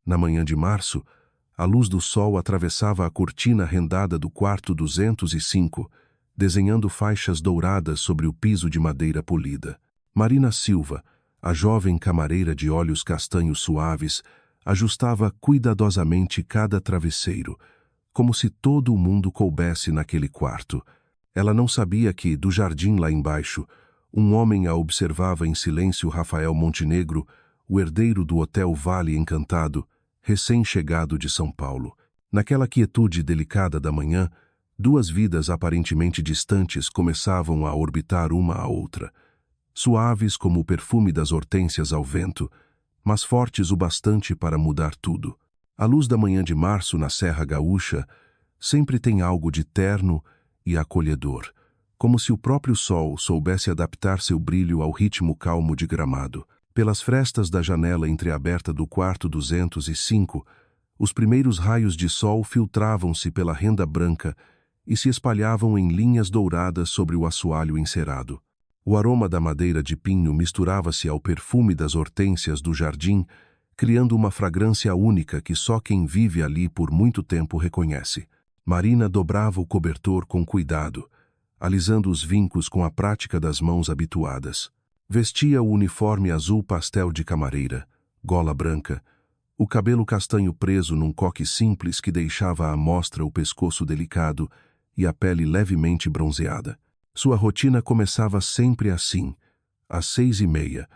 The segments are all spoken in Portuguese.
Na manhã de março, a luz do sol atravessava a cortina rendada do quarto 205, desenhando faixas douradas sobre o piso de madeira polida. Marina Silva, a jovem camareira de olhos castanhos suaves, ajustava cuidadosamente cada travesseiro, como se todo o mundo coubesse naquele quarto. Ela não sabia que, do jardim lá embaixo, um homem a observava em silêncio. Rafael Montenegro, o herdeiro do Hotel Vale Encantado, recém-chegado de São Paulo. Naquela quietude delicada da manhã, duas vidas aparentemente distantes começavam a orbitar uma à outra, suaves como o perfume das hortênsias ao vento, mas fortes o bastante para mudar tudo. A luz da manhã de março na Serra Gaúcha sempre tem algo de terno e acolhedor, como se o próprio sol soubesse adaptar seu brilho ao ritmo calmo de Gramado. Pelas frestas da janela entreaberta do quarto 205, os primeiros raios de sol filtravam-se pela renda branca e se espalhavam em linhas douradas sobre o assoalho encerado. O aroma da madeira de pinho misturava-se ao perfume das hortênsias do jardim, criando uma fragrância única que só quem vive ali por muito tempo reconhece. Marina dobrava o cobertor com cuidado, alisando os vincos com a prática das mãos habituadas. Vestia o uniforme azul pastel de camareira, gola branca, o cabelo castanho preso num coque simples que deixava à mostra o pescoço delicado e a pele levemente bronzeada. Sua rotina começava sempre assim, às 6h30,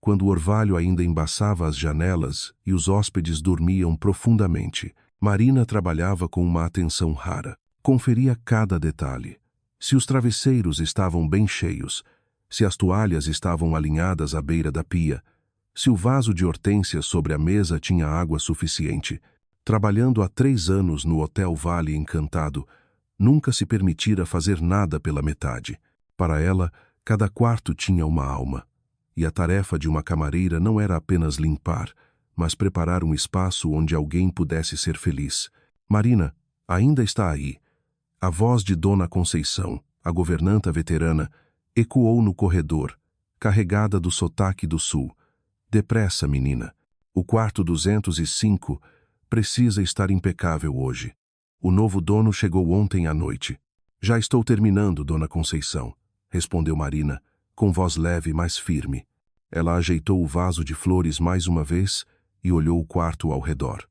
quando o orvalho ainda embaçava as janelas e os hóspedes dormiam profundamente. Marina trabalhava com uma atenção rara. Conferia cada detalhe. Se os travesseiros estavam bem cheios, se as toalhas estavam alinhadas à beira da pia, se o vaso de hortênsias sobre a mesa tinha água suficiente. Trabalhando há 3 anos no Hotel Vale Encantado, nunca se permitira fazer nada pela metade. Para ela, cada quarto tinha uma alma, e a tarefa de uma camareira não era apenas limpar, mas preparar um espaço onde alguém pudesse ser feliz. Marina, ainda está aí. A voz de Dona Conceição, a governanta veterana, ecoou no corredor, carregada do sotaque do sul. Depressa, menina. O quarto 205 precisa estar impecável hoje. O novo dono chegou ontem à noite. Já estou terminando, Dona Conceição, respondeu Marina, com voz leve, mas firme. Ela ajeitou o vaso de flores mais uma vez e olhou o quarto ao redor.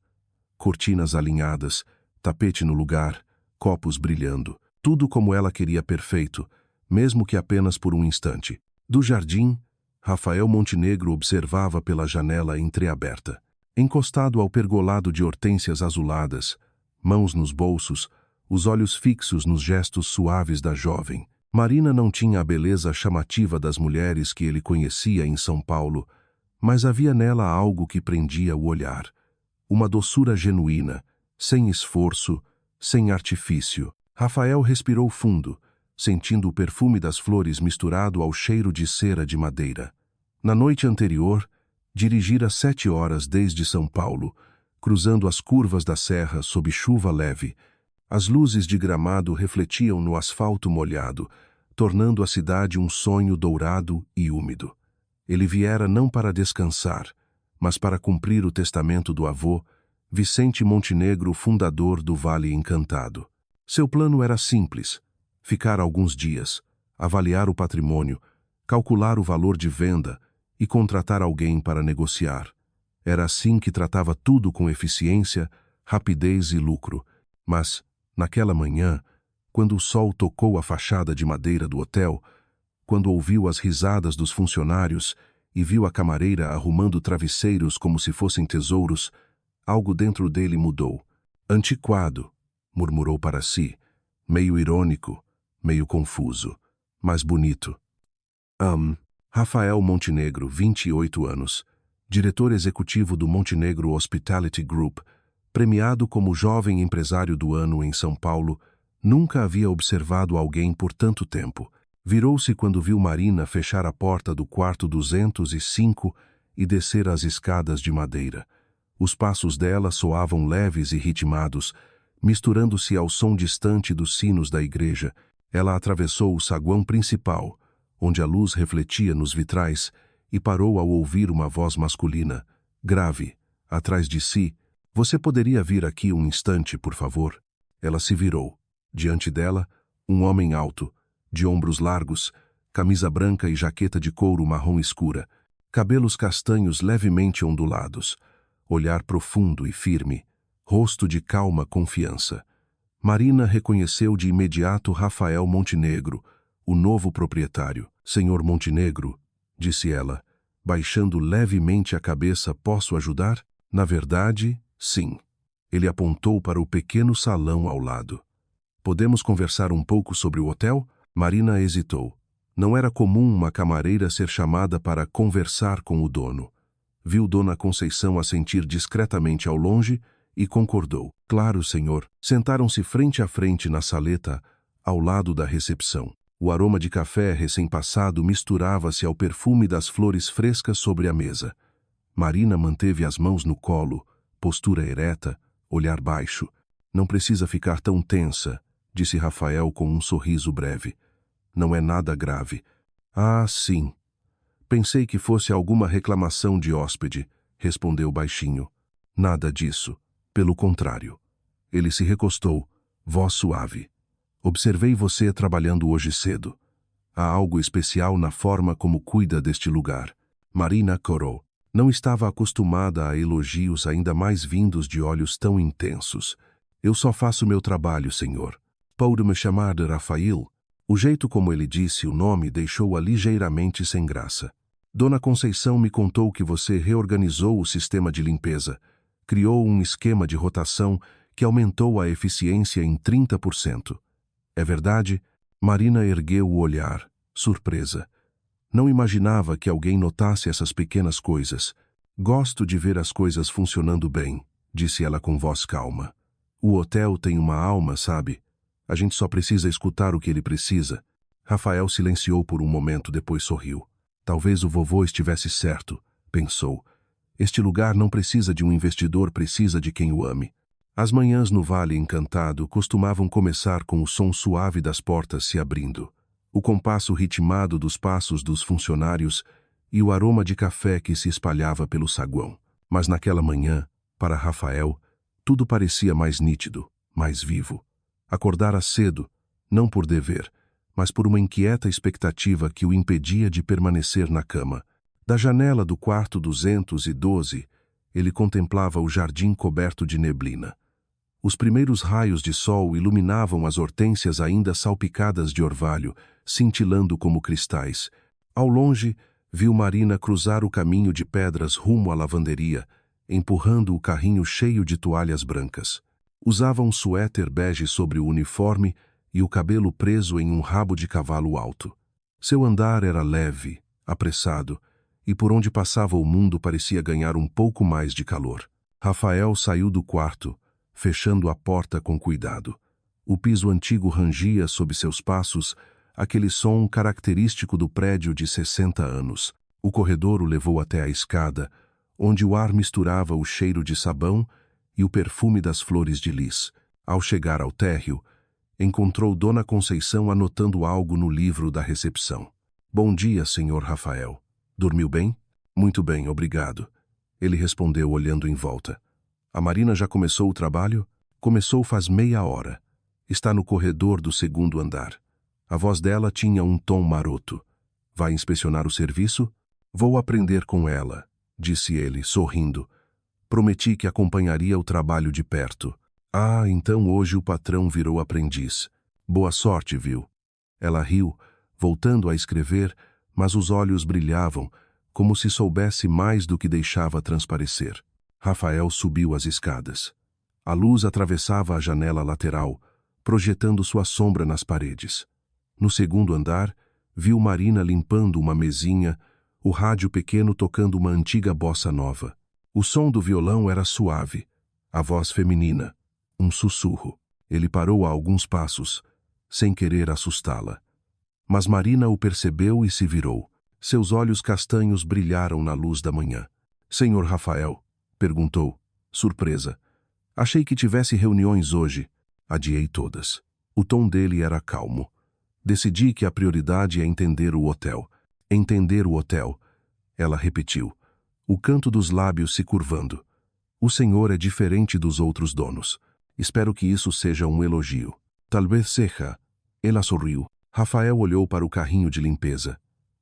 Cortinas alinhadas, tapete no lugar, copos brilhando, tudo como ela queria perfeito, mesmo que apenas por um instante. Do jardim, Rafael Montenegro observava pela janela entreaberta. Encostado ao pergolado de hortênsias azuladas, mãos nos bolsos, os olhos fixos nos gestos suaves da jovem. Marina não tinha a beleza chamativa das mulheres que ele conhecia em São Paulo, mas havia nela algo que prendia o olhar. Uma doçura genuína, sem esforço, sem artifício. Rafael respirou fundo, sentindo o perfume das flores misturado ao cheiro de cera de madeira. Na noite anterior, dirigira 7 horas desde São Paulo, cruzando as curvas da serra sob chuva leve. As luzes de Gramado refletiam no asfalto molhado, tornando a cidade um sonho dourado e úmido. Ele viera não para descansar, mas para cumprir o testamento do avô, Vicente Montenegro, fundador do Vale Encantado. Seu plano era simples: ficar alguns dias, avaliar o patrimônio, calcular o valor de venda e contratar alguém para negociar. Era assim que tratava tudo com eficiência, rapidez e lucro. Mas, naquela manhã, quando o sol tocou a fachada de madeira do hotel, quando ouviu as risadas dos funcionários e viu a camareira arrumando travesseiros como se fossem tesouros, algo dentro dele mudou. Antiquado, murmurou para si, meio irônico, meio confuso, mas bonito. Rafael Montenegro, 28 anos, diretor executivo do Montenegro Hospitality Group, premiado como jovem empresário do ano em São Paulo, nunca havia observado alguém por tanto tempo. Virou-se quando viu Marina fechar a porta do quarto 205 e descer as escadas de madeira. Os passos dela soavam leves e ritmados, misturando-se ao som distante dos sinos da igreja. Ela atravessou o saguão principal, onde a luz refletia nos vitrais, e parou ao ouvir uma voz masculina, grave, atrás de si, Você poderia vir aqui um instante, por favor? Ela se virou. Diante dela, um homem alto, de ombros largos, camisa branca e jaqueta de couro marrom escura, cabelos castanhos levemente ondulados, olhar profundo e firme, rosto de calma confiança. Marina reconheceu de imediato Rafael Montenegro, o novo proprietário. Senhor Montenegro, disse ela, baixando levemente a cabeça, posso ajudar? Na verdade, sim. Ele apontou para o pequeno salão ao lado. Podemos conversar um pouco sobre o hotel? Marina hesitou. Não era comum uma camareira ser chamada para conversar com o dono. Viu Dona Conceição assentir discretamente ao longe e concordou. Claro, senhor. Sentaram-se frente a frente na saleta, ao lado da recepção. O aroma de café recém-passado misturava-se ao perfume das flores frescas sobre a mesa. Marina manteve as mãos no colo, postura ereta, olhar baixo. Não precisa ficar tão tensa, disse Rafael com um sorriso breve. Não é nada grave. Ah, sim. Pensei que fosse alguma reclamação de hóspede, respondeu baixinho. Nada disso. Pelo contrário. Ele se recostou, voz suave. Observei você trabalhando hoje cedo. Há algo especial na forma como cuida deste lugar. Marina corou. Não estava acostumada a elogios ainda mais vindos de olhos tão intensos. Eu só faço meu trabalho, senhor. Pode me chamar de Rafael? O jeito como ele disse o nome deixou-a ligeiramente sem graça. Dona Conceição me contou que você reorganizou o sistema de limpeza, criou um esquema de rotação que aumentou a eficiência em 30%. É verdade? Marina ergueu o olhar, surpresa. Não imaginava que alguém notasse essas pequenas coisas. Gosto de ver as coisas funcionando bem, disse ela com voz calma. O hotel tem uma alma, sabe? A gente só precisa escutar o que ele precisa. Rafael silenciou por um momento, depois sorriu. Talvez o vovô estivesse certo, pensou. Este lugar não precisa de um investidor, precisa de quem o ame. As manhãs no Vale Encantado costumavam começar com o som suave das portas se abrindo, o compasso ritmado dos passos dos funcionários e o aroma de café que se espalhava pelo saguão. Mas naquela manhã, para Rafael, tudo parecia mais nítido, mais vivo. Acordara cedo, não por dever, mas por uma inquieta expectativa que o impedia de permanecer na cama. Da janela do quarto 212, ele contemplava o jardim coberto de neblina. Os primeiros raios de sol iluminavam as hortênsias ainda salpicadas de orvalho, cintilando como cristais. Ao longe, viu Marina cruzar o caminho de pedras rumo à lavanderia, empurrando o carrinho cheio de toalhas brancas. Usava um suéter bege sobre o uniforme e o cabelo preso em um rabo de cavalo alto. Seu andar era leve, apressado, e por onde passava o mundo parecia ganhar um pouco mais de calor. Rafael saiu do quarto, fechando a porta com cuidado. O piso antigo rangia sob seus passos, aquele som característico do prédio de 60 anos. O corredor o levou até a escada, onde o ar misturava o cheiro de sabão e o perfume das flores de lis. Ao chegar ao térreo, encontrou Dona Conceição anotando algo no livro da recepção. Bom dia, senhor Rafael. Dormiu bem? Muito bem, obrigado. Ele respondeu olhando em volta. A Marina já começou o trabalho? Começou faz meia hora. Está no corredor do segundo andar. A voz dela tinha um tom maroto. Vai inspecionar o serviço? Vou aprender com ela, disse ele, sorrindo. Prometi que acompanharia o trabalho de perto. Ah, então hoje o patrão virou aprendiz. Boa sorte, viu? Ela riu, voltando a escrever, mas os olhos brilhavam, como se soubesse mais do que deixava transparecer. Rafael subiu as escadas. A luz atravessava a janela lateral, projetando sua sombra nas paredes. No segundo andar, viu Marina limpando uma mesinha, o rádio pequeno tocando uma antiga bossa nova. O som do violão era suave, a voz feminina, um sussurro. Ele parou a alguns passos, sem querer assustá-la. Mas Marina o percebeu e se virou. Seus olhos castanhos brilharam na luz da manhã. Senhor Rafael, perguntou, surpresa. Achei que tivesse reuniões hoje. Adiei todas. O tom dele era calmo. Decidi que a prioridade é entender o hotel. Entender o hotel. Ela repetiu, o canto dos lábios se curvando. O senhor é diferente dos outros donos. Espero que isso seja um elogio. Talvez seja. Ela sorriu. Rafael olhou para o carrinho de limpeza.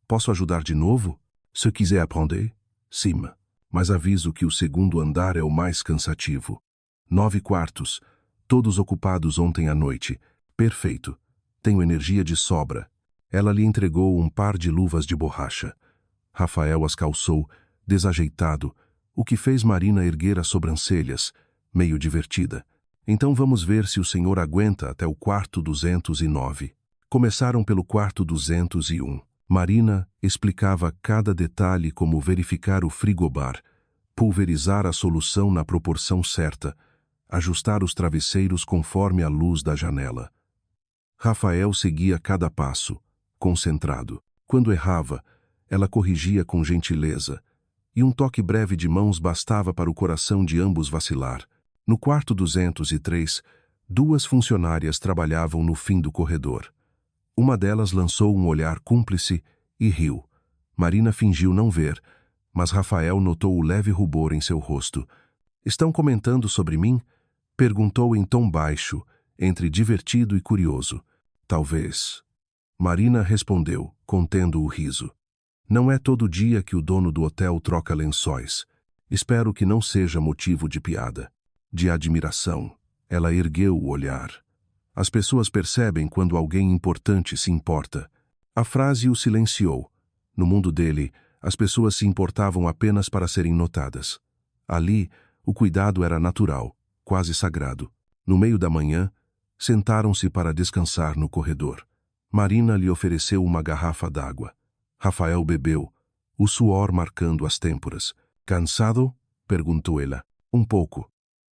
Posso ajudar de novo? Se quiser aprender? Sim. Mas aviso que o segundo andar é o mais cansativo. 9 quartos. Todos ocupados ontem à noite. Perfeito. Tenho energia de sobra. Ela lhe entregou um par de luvas de borracha. Rafael as calçou, desajeitado, o que fez Marina erguer as sobrancelhas, meio divertida. Então vamos ver se o senhor aguenta até o quarto 209. Começaram pelo quarto 201. Marina explicava cada detalhe, como verificar o frigobar, pulverizar a solução na proporção certa, ajustar os travesseiros conforme a luz da janela. Rafael seguia cada passo, concentrado. Quando errava, ela corrigia com gentileza, e um toque breve de mãos bastava para o coração de ambos vacilar. No quarto 203, 2 funcionárias trabalhavam no fim do corredor. Uma delas lançou um olhar cúmplice e riu. Marina fingiu não ver, mas Rafael notou o leve rubor em seu rosto. "Estão comentando sobre mim?" Perguntou em tom baixo, entre divertido e curioso. "Talvez." Marina respondeu, contendo o riso. "Não é todo dia que o dono do hotel troca lençóis. Espero que não seja motivo de piada." De admiração, ela ergueu o olhar. As pessoas percebem quando alguém importante se importa. A frase o silenciou. No mundo dele, as pessoas se importavam apenas para serem notadas. Ali, o cuidado era natural, quase sagrado. No meio da manhã, sentaram-se para descansar no corredor. Marina lhe ofereceu uma garrafa d'água. Rafael bebeu, o suor marcando as têmporas. "Cansado?" perguntou ela. "Um pouco.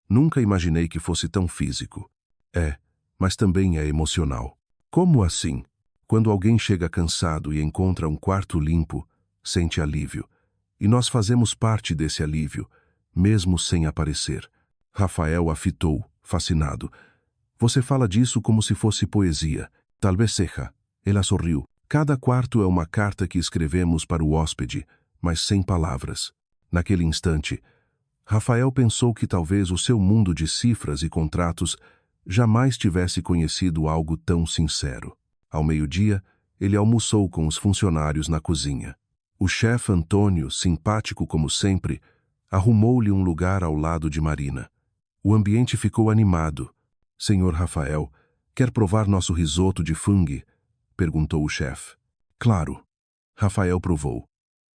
Nunca imaginei que fosse tão físico." "É, mas também é emocional." "Como assim?" "Quando alguém chega cansado e encontra um quarto limpo, sente alívio. E nós fazemos parte desse alívio, mesmo sem aparecer." Rafael a fitou, fascinado. "Você fala disso como se fosse poesia." "Talvez seja." Ela sorriu. "Cada quarto é uma carta que escrevemos para o hóspede, mas sem palavras." Naquele instante, Rafael pensou que talvez o seu mundo de cifras e contratos jamais tivesse conhecido algo tão sincero. Ao meio-dia, ele almoçou com os funcionários na cozinha. O chefe Antônio, simpático como sempre, arrumou-lhe um lugar ao lado de Marina. O ambiente ficou animado. "Senhor Rafael, quer provar nosso risoto de fungo?" perguntou o chefe. "Claro." Rafael provou.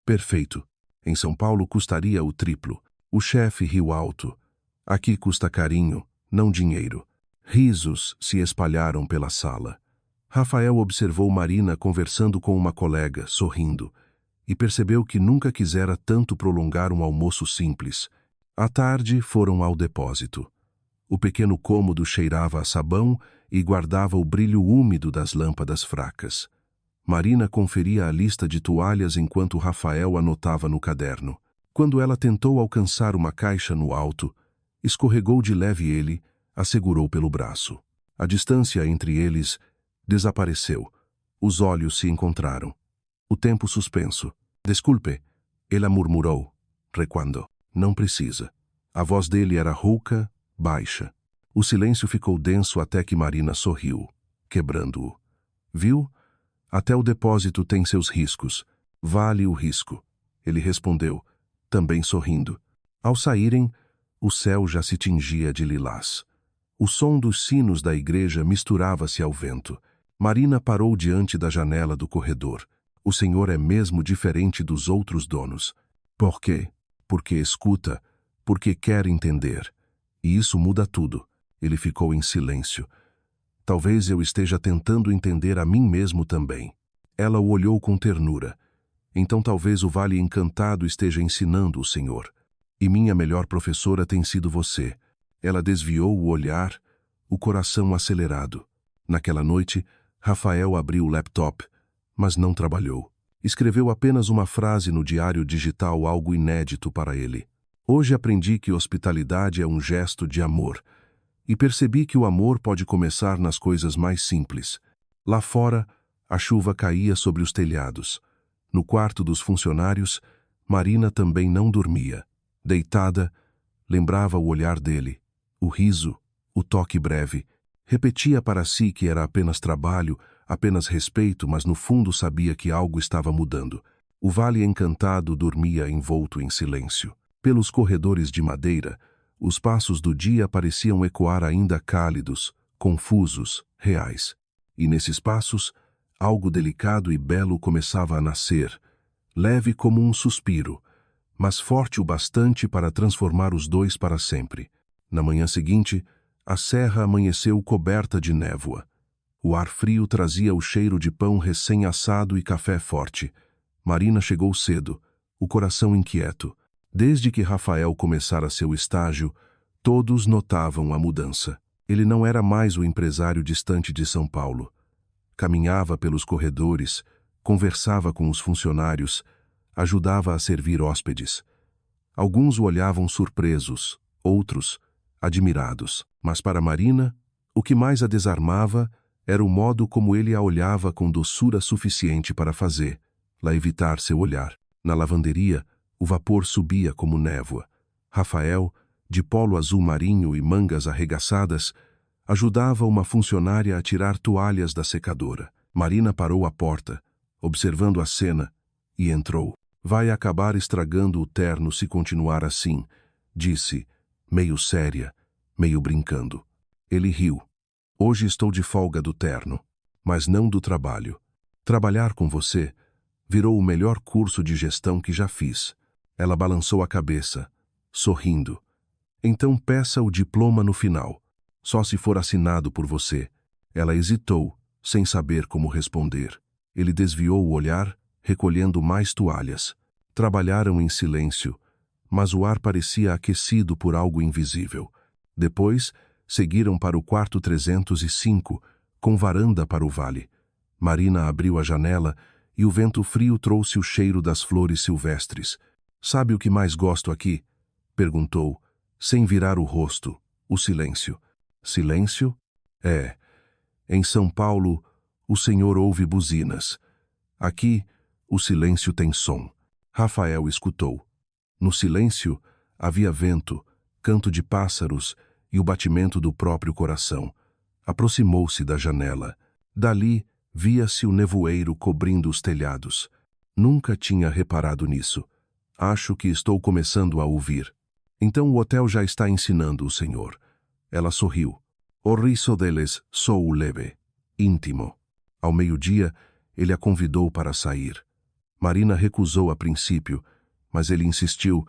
"Perfeito. Em São Paulo custaria o triplo." O chefe riu alto. "Aqui custa carinho, não dinheiro." Risos se espalharam pela sala. Rafael observou Marina conversando com uma colega, sorrindo, e percebeu que nunca quisera tanto prolongar um almoço simples. À tarde, foram ao depósito. O pequeno cômodo cheirava a sabão e guardava o brilho úmido das lâmpadas fracas. Marina conferia a lista de toalhas enquanto Rafael anotava no caderno. Quando ela tentou alcançar uma caixa no alto, escorregou de leve ele, a segurou pelo braço. A distância entre eles desapareceu. Os olhos se encontraram. O tempo suspenso. "Desculpe," ela murmurou, recuando. "Não precisa." A voz dele era rouca, baixa. O silêncio ficou denso até que Marina sorriu, quebrando-o. "Viu? Até o depósito tem seus riscos. Vale o risco." Ele respondeu, também sorrindo. Ao saírem, o céu já se tingia de lilás. O som dos sinos da igreja misturava-se ao vento. Marina parou diante da janela do corredor. "O senhor é mesmo diferente dos outros donos." "Por quê?" "Porque escuta, porque quer entender. E isso muda tudo." Ele ficou em silêncio. "Talvez eu esteja tentando entender a mim mesmo também." Ela o olhou com ternura. "Então talvez o Vale Encantado esteja ensinando o senhor. E minha melhor professora tem sido você." Ela desviou o olhar, o coração acelerado. Naquela noite, Rafael abriu o laptop, mas não trabalhou. Escreveu apenas uma frase no diário digital, algo inédito para ele. "Hoje aprendi que hospitalidade é um gesto de amor. E percebi que o amor pode começar nas coisas mais simples." Lá fora, a chuva caía sobre os telhados. No quarto dos funcionários, Marina também não dormia. Deitada, Lembrava o olhar dele, o riso, o toque breve. Repetia para si que era apenas trabalho, apenas respeito, mas no fundo sabia que algo estava mudando. O vale encantado dormia envolto em silêncio. Pelos corredores de madeira, os passos do dia pareciam ecoar ainda cálidos, confusos, reais. E nesses passos, algo delicado e belo começava a nascer, leve como um suspiro, mas forte o bastante para transformar os dois para sempre. Na manhã seguinte, a serra amanheceu coberta de névoa. O ar frio trazia o cheiro de pão recém-assado e café forte. Marina chegou cedo, o coração inquieto. Desde que Rafael começara seu estágio, todos notavam a mudança. Ele não era mais o empresário distante de São Paulo. Caminhava pelos corredores, conversava com os funcionários, ajudava a servir hóspedes. Alguns o olhavam surpresos, outros admirados. Mas para Marina, o que mais a desarmava era o modo como ele a olhava com doçura suficiente para fazê-la evitar seu olhar. Na lavanderia, o vapor subia como névoa. Rafael, de polo azul marinho e mangas arregaçadas, ajudava uma funcionária a tirar toalhas da secadora. Marina parou à porta, observando a cena, e entrou. Vai acabar estragando o terno se continuar assim, disse, meio séria, meio brincando. Ele riu. Hoje estou de folga do terno, mas não do trabalho. Trabalhar com você virou o melhor curso de gestão que já fiz. Ela balançou a cabeça, sorrindo. Então peça o diploma no final, só se for assinado por você. Ela hesitou, sem saber como responder. Ele desviou o olhar, recolhendo mais toalhas. Trabalharam em silêncio, mas o ar parecia aquecido por algo invisível. Depois, seguiram para o quarto 305, com varanda para o vale. Marina abriu a janela e o vento frio trouxe o cheiro das flores silvestres. Sabe o que mais gosto aqui? Perguntou, sem virar o rosto. O silêncio. Silêncio? É. Em São Paulo, o senhor ouve buzinas. Aqui, o silêncio tem som. Rafael escutou. No silêncio, havia vento, canto de pássaros e o batimento do próprio coração. Aproximou-se da janela. Dali, via-se o nevoeiro cobrindo os telhados. Nunca tinha reparado nisso. Acho que estou começando a ouvir. Então o hotel já está ensinando o senhor. Ela sorriu. O riso deles sou leve, íntimo. Ao meio-dia, ele a convidou para sair. Marina recusou a princípio, mas ele insistiu.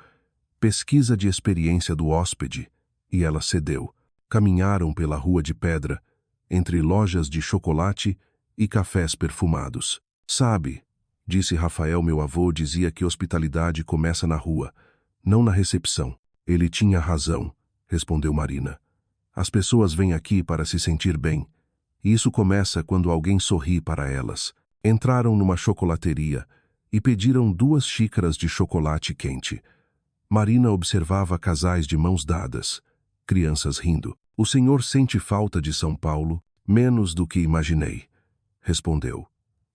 Pesquisa de experiência do hóspede. E ela cedeu. Caminharam pela rua de pedra, entre lojas de chocolate e cafés perfumados. Sabe, disse Rafael, meu avô dizia que hospitalidade começa na rua, não na recepção. Ele tinha razão, respondeu Marina. As pessoas vêm aqui para se sentir bem. E isso começa quando alguém sorri para elas. Entraram numa chocolateria e pediram 2 xícaras de chocolate quente. Marina observava casais de mãos dadas, crianças rindo. O senhor sente falta de São Paulo? Menos do que imaginei, respondeu.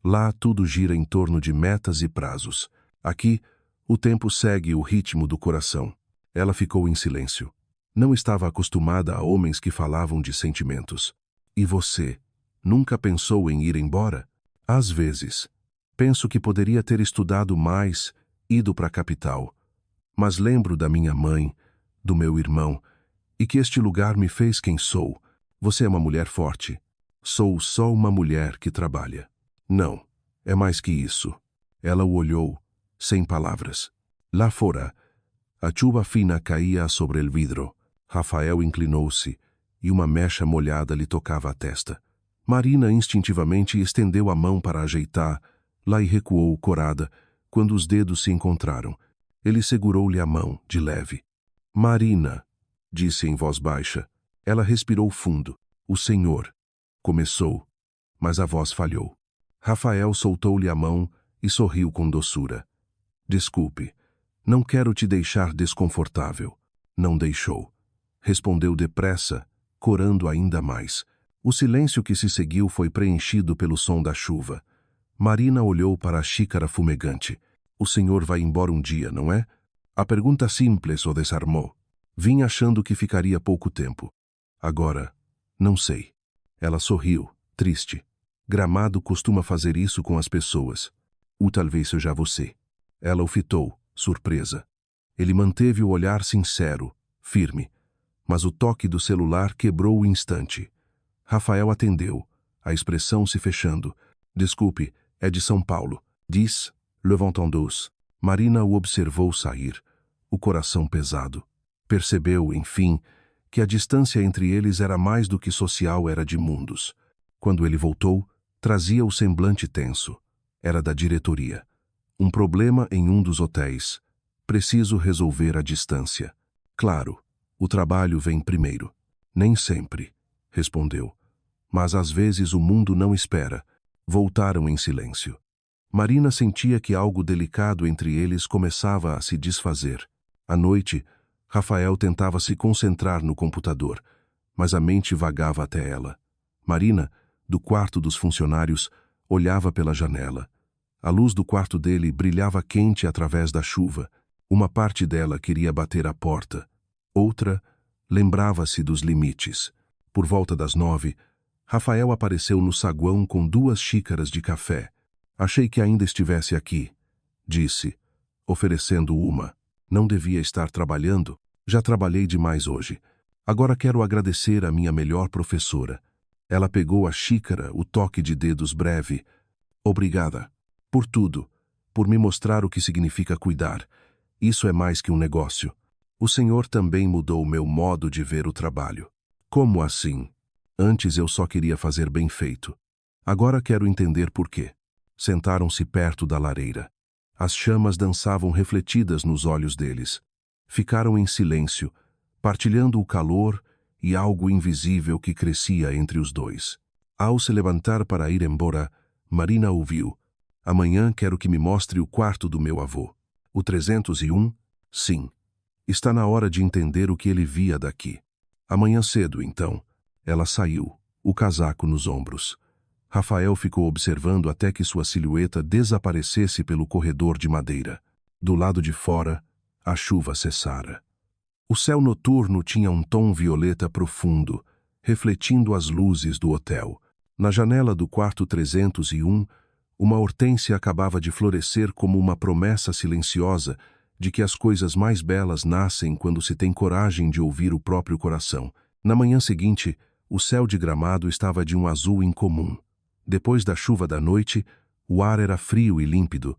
Lá tudo gira em torno de metas e prazos. Aqui, o tempo segue o ritmo do coração. Ela ficou em silêncio. Não estava acostumada a homens que falavam de sentimentos. E você, nunca pensou em ir embora? Às vezes. Penso que poderia ter estudado mais, ido para a capital. Mas lembro da minha mãe, do meu irmão, e que este lugar me fez quem sou. Você é uma mulher forte. Sou só uma mulher que trabalha. Não, é mais que isso. Ela o olhou, sem palavras. Lá fora, a chuva fina caía sobre o vidro. Rafael inclinou-se, e uma mecha molhada lhe tocava a testa. Marina instintivamente estendeu a mão para ajeitar, lá e recuou corada, quando os dedos se encontraram. Ele segurou-lhe a mão, de leve. Marina, disse em voz baixa. Ela respirou fundo. O senhor. Começou, mas a voz falhou. Rafael soltou-lhe a mão e sorriu com doçura. Desculpe, não quero te deixar desconfortável. Não deixou. Respondeu depressa, corando ainda mais. O silêncio que se seguiu foi preenchido pelo som da chuva. Marina olhou para a xícara fumegante. O senhor vai embora um dia, não é? A pergunta simples o desarmou. Vim achando que ficaria pouco tempo. Agora, não sei. Ela sorriu, triste. Gramado costuma fazer isso com as pessoas. Ou talvez seja você. Ela o fitou, surpresa. Ele manteve o olhar sincero, firme. Mas o toque do celular quebrou o instante. Rafael atendeu, a expressão se fechando. Desculpe, é de São Paulo. Diz, levantando-se. Marina o observou sair, o coração pesado. Percebeu, enfim, que a distância entre eles era mais do que social, era de mundos. Quando ele voltou, trazia o semblante tenso. Era da diretoria. Um problema em um dos hotéis. Preciso resolver à distância. Claro, o trabalho vem primeiro. Nem sempre, respondeu. Mas às vezes o mundo não espera. Voltaram em silêncio. Marina sentia que algo delicado entre eles começava a se desfazer. À noite, Rafael tentava se concentrar no computador, mas a mente vagava até ela. Marina, do quarto dos funcionários, olhava pela janela. A luz do quarto dele brilhava quente através da chuva. Uma parte dela queria bater à porta. Outra lembrava-se dos limites. Por volta das 9, Rafael apareceu no saguão com 2 xícaras de café. Achei que ainda estivesse aqui, disse, oferecendo uma. Não devia estar trabalhando? Já trabalhei demais hoje. Agora quero agradecer a minha melhor professora. Ela pegou a xícara, o toque de dedos breve. Obrigada. Por tudo. Por me mostrar o que significa cuidar. Isso é mais que um negócio. O senhor também mudou meu modo de ver o trabalho. Como assim? Antes eu só queria fazer bem feito. Agora quero entender por quê. Sentaram-se perto da lareira. As chamas dançavam refletidas nos olhos deles. Ficaram em silêncio, partilhando o calor e algo invisível que crescia entre os dois. Ao se levantar para ir embora, Marina ouviu. Amanhã quero que me mostre o quarto do meu avô. O 301? Sim. Está na hora de entender o que ele via daqui. Amanhã cedo, então. Ela saiu, o casaco nos ombros. Rafael ficou observando até que sua silhueta desaparecesse pelo corredor de madeira. Do lado de fora, a chuva cessara. O céu noturno tinha um tom violeta profundo, refletindo as luzes do hotel. Na janela do quarto 301, uma hortênsia acabava de florescer como uma promessa silenciosa de que as coisas mais belas nascem quando se tem coragem de ouvir o próprio coração. Na manhã seguinte, o céu de Gramado estava de um azul incomum. Depois da chuva da noite, o ar era frio e límpido,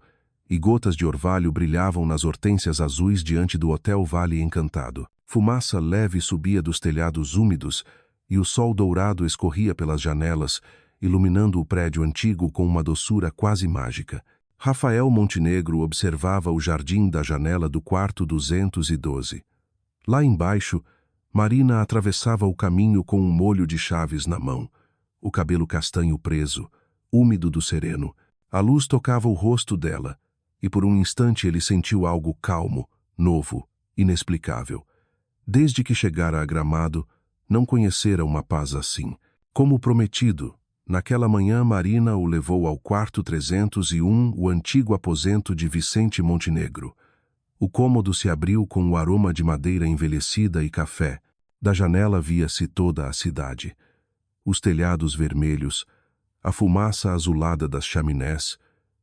e gotas de orvalho brilhavam nas hortênsias azuis diante do Hotel Vale Encantado. Fumaça leve subia dos telhados úmidos, e o sol dourado escorria pelas janelas, iluminando o prédio antigo com uma doçura quase mágica. Rafael Montenegro observava o jardim da janela do quarto 212. Lá embaixo, Marina atravessava o caminho com um molho de chaves na mão, o cabelo castanho preso, úmido do sereno. A luz tocava o rosto dela, e por um instante ele sentiu algo calmo, novo, inexplicável. Desde que chegara a Gramado, não conhecera uma paz assim. Como prometido, naquela manhã Marina o levou ao quarto 301, o antigo aposento de Vicente Montenegro. O cômodo se abriu com o aroma de madeira envelhecida e café. Da janela via-se toda a cidade. Os telhados vermelhos, a fumaça azulada das chaminés,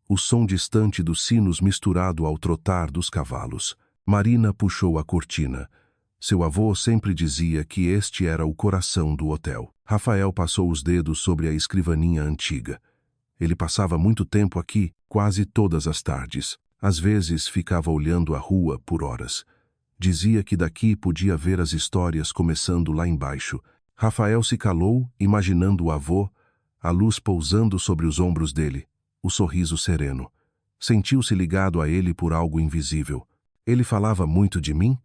o som distante dos sinos misturado ao trotar dos cavalos. Marina puxou a cortina. Seu avô sempre dizia que este era o coração do hotel. Rafael passou os dedos sobre a escrivaninha antiga. Ele passava muito tempo aqui, quase todas as tardes. Às vezes ficava olhando a rua por horas. Dizia que daqui podia ver as histórias começando lá embaixo. Rafael se calou, imaginando o avô, a luz pousando sobre os ombros dele, o sorriso sereno. Sentiu-se ligado a ele por algo invisível. Ele falava muito de mim?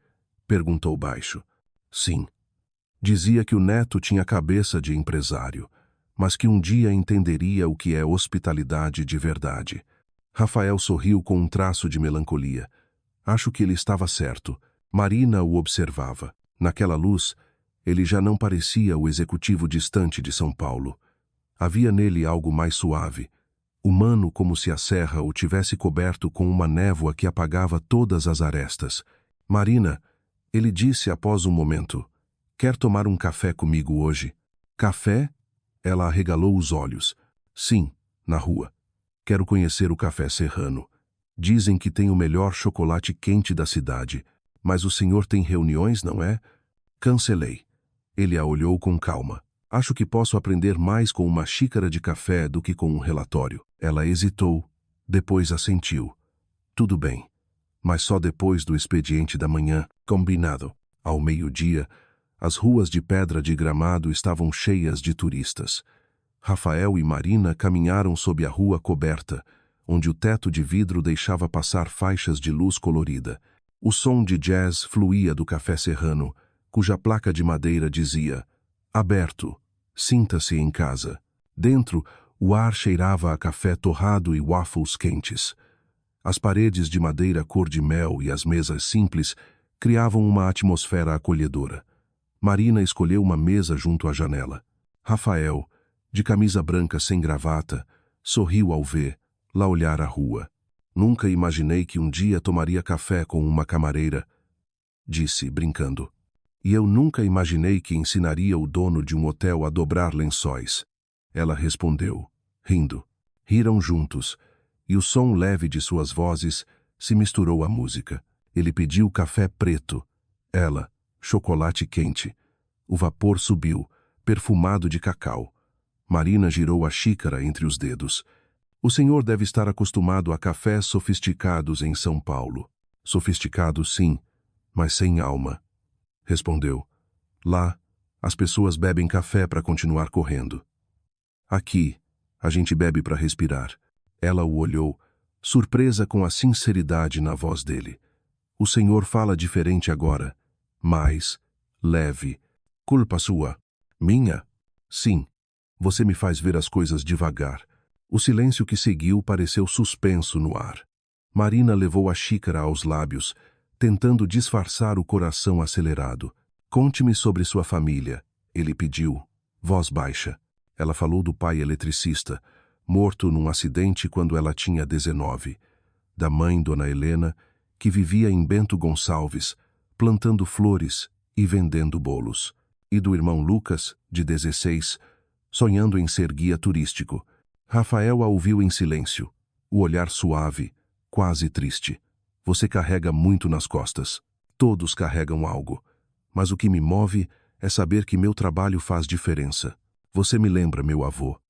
Perguntou baixo. Sim. Dizia que o neto tinha cabeça de empresário, mas que um dia entenderia o que é hospitalidade de verdade. Rafael sorriu com um traço de melancolia. Acho que ele estava certo. Marina o observava. Naquela luz, ele já não parecia o executivo distante de São Paulo. Havia nele algo mais suave, humano, como se a serra o tivesse coberto com uma névoa que apagava todas as arestas. Marina, Ele disse após um momento: "Quer tomar um café comigo hoje?" "Café?" Ela arregalou os olhos. "Sim, na rua. Quero conhecer o Café Serrano. Dizem que tem o melhor chocolate quente da cidade. Mas o senhor tem reuniões, não é?" Cancelei. Ele a olhou com calma. "Acho que posso aprender mais com uma xícara de café do que com um relatório." Ela hesitou, depois assentiu. "Tudo bem, mas só depois do expediente da manhã." Combinado. Ao meio-dia, as ruas de pedra de Gramado estavam cheias de turistas. Rafael e Marina caminharam sob a rua coberta, onde o teto de vidro deixava passar faixas de luz colorida. O som de jazz fluía do Café Serrano, cuja placa de madeira dizia: "Aberto, sinta-se em casa." Dentro, o ar cheirava a café torrado e waffles quentes. As paredes de madeira cor de mel e as mesas simples criavam uma atmosfera acolhedora. Marina escolheu uma mesa junto à janela. Rafael, de camisa branca sem gravata, sorriu ao lá olhar a rua. "Nunca imaginei que um dia tomaria café com uma camareira", disse, brincando. "E eu nunca imaginei que ensinaria o dono de um hotel a dobrar lençóis." Ela respondeu, rindo. Riram juntos, e o som leve de suas vozes se misturou à música. Ele pediu café preto. Ela, chocolate quente. O vapor subiu, perfumado de cacau. Marina girou a xícara entre os dedos. "O senhor deve estar acostumado a cafés sofisticados em São Paulo." "Sofisticado, sim, mas sem alma", respondeu. "Lá, as pessoas bebem café para continuar correndo. Aqui, a gente bebe para respirar." Ela o olhou, surpresa com a sinceridade na voz dele. "O senhor fala diferente agora. Mais leve." "Culpa sua." "Minha?" "Sim. Você me faz ver as coisas devagar." O silêncio que seguiu pareceu suspenso no ar. Marina levou a xícara aos lábios, tentando disfarçar o coração acelerado. "Conte-me sobre sua família", ele pediu, voz baixa. Ela falou do pai eletricista, morto num acidente quando ela tinha 19. Da mãe, Dona Helena, que vivia em Bento Gonçalves, plantando flores e vendendo bolos. E do irmão Lucas, de 16, sonhando em ser guia turístico. Rafael a ouviu em silêncio, o olhar suave, quase triste. "Você carrega muito nas costas." "Todos carregam algo. Mas o que me move é saber que meu trabalho faz diferença. Você me lembra meu avô.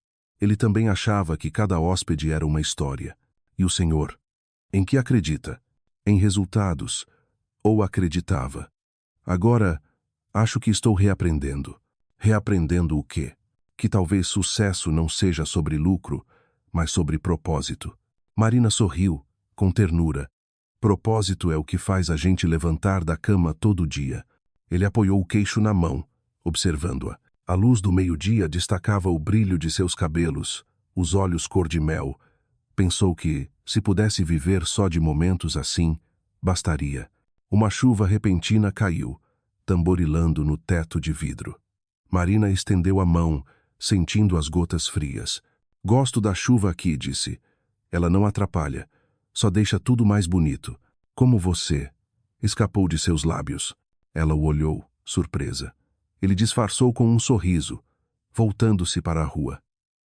Ele também achava que cada hóspede era uma história. E o senhor? Em que acredita? Em resultados? Ou acreditava? Agora, acho que estou reaprendendo." "Reaprendendo o quê?" "Que talvez sucesso não seja sobre lucro, mas sobre propósito." Marina sorriu, com ternura. "Propósito é o que faz a gente levantar da cama todo dia." Ele apoiou o queixo na mão, observando-a. A luz do meio-dia destacava o brilho de seus cabelos, os olhos cor de mel. Pensou que, se pudesse viver só de momentos assim, bastaria. Uma chuva repentina caiu, tamborilando no teto de vidro. Marina estendeu a mão, sentindo as gotas frias. "Gosto da chuva aqui", disse. "Ela não atrapalha, só deixa tudo mais bonito. Como você." Escapou de seus lábios. Ela o olhou, surpresa. Ele disfarçou com um sorriso, voltando-se para a rua.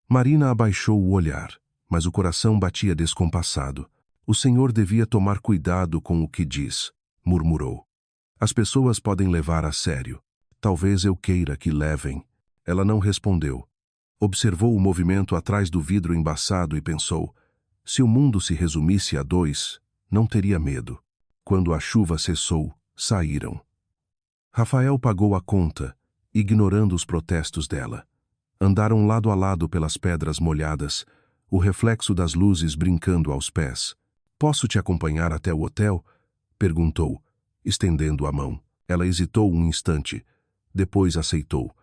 Marina abaixou o olhar, mas o coração batia descompassado. "O senhor devia tomar cuidado com o que diz", murmurou. "As pessoas podem levar a sério. Talvez eu queira que levem." Ela não respondeu. Observou o movimento atrás do vidro embaçado e pensou: se o mundo se resumisse a dois, não teria medo. Quando a chuva cessou, saíram. Rafael pagou a conta, ignorando os protestos dela. Andaram lado a lado pelas pedras molhadas, o reflexo das luzes brincando aos pés. "Posso te acompanhar até o hotel?" perguntou, estendendo a mão. Ela hesitou um instante, depois aceitou.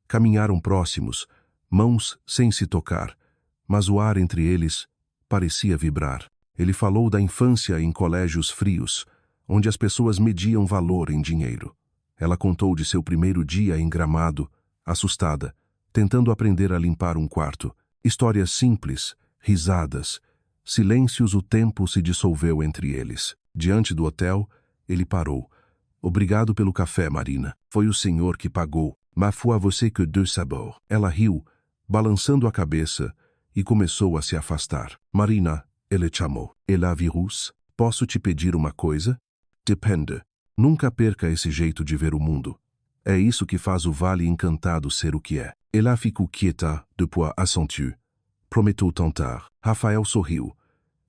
Caminharam próximos, mãos sem se tocar, mas o ar entre eles parecia vibrar. Ele falou da infância em colégios frios, onde as pessoas mediam valor em dinheiro. Ela contou de seu primeiro dia em Gramado, assustada, tentando aprender a limpar um quarto. Histórias simples, risadas, silêncios. O tempo se dissolveu entre eles. Diante do hotel, ele parou. Obrigado pelo café, Marina. Foi o senhor que pagou. Ma foi você que deu sabor. Ela riu, balançando a cabeça, e começou a se afastar. Marina, ele chamou. Ela vírus? Posso te pedir uma coisa? Depende. Nunca perca esse jeito de ver o mundo. É isso que faz o Vale Encantado ser o que é. Ela ficou quieta, depois assentiu. Prometeu tentar. Rafael sorriu.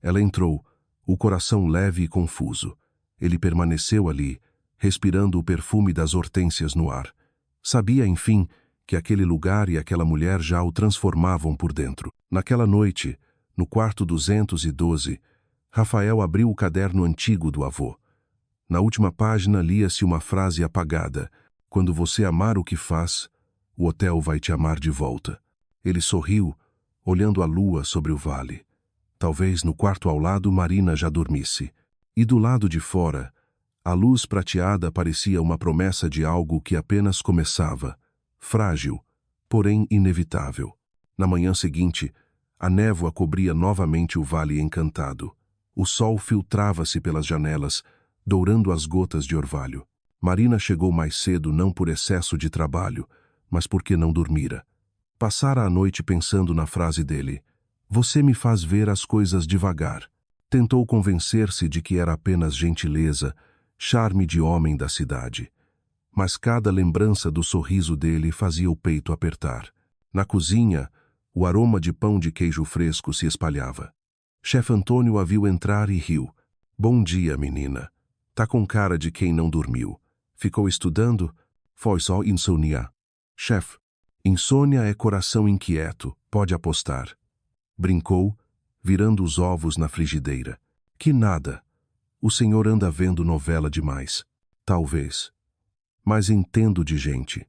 Ela entrou, o coração leve e confuso. Ele permaneceu ali, respirando o perfume das hortênsias no ar. Sabia, enfim, que aquele lugar e aquela mulher já o transformavam por dentro. Naquela noite, no quarto 212, Rafael abriu o caderno antigo do avô. Na última página lia-se uma frase apagada: "Quando você amar o que faz, o hotel vai te amar de volta." Ele sorriu, olhando a lua sobre o vale. Talvez no quarto ao lado Marina já dormisse. E do lado de fora, a luz prateada parecia uma promessa de algo que apenas começava, frágil, porém inevitável. Na manhã seguinte, a névoa cobria novamente o Vale Encantado. O sol filtrava-se pelas janelas, dourando as gotas de orvalho. Marina chegou mais cedo não por excesso de trabalho, mas porque não dormira. Passara a noite pensando na frase dele: "Você me faz ver as coisas devagar." Tentou convencer-se de que era apenas gentileza, charme de homem da cidade. Mas cada lembrança do sorriso dele fazia o peito apertar. Na cozinha, o aroma de pão de queijo fresco se espalhava. Chefe Antônio a viu entrar e riu. "Bom dia, menina. Tá com cara de quem não dormiu. Ficou estudando? Foi só insônia." "Chefe, insônia é coração inquieto, pode apostar." Brincou, virando os ovos na frigideira. "Que nada. O senhor anda vendo novela demais." "Talvez. Mas entendo de gente.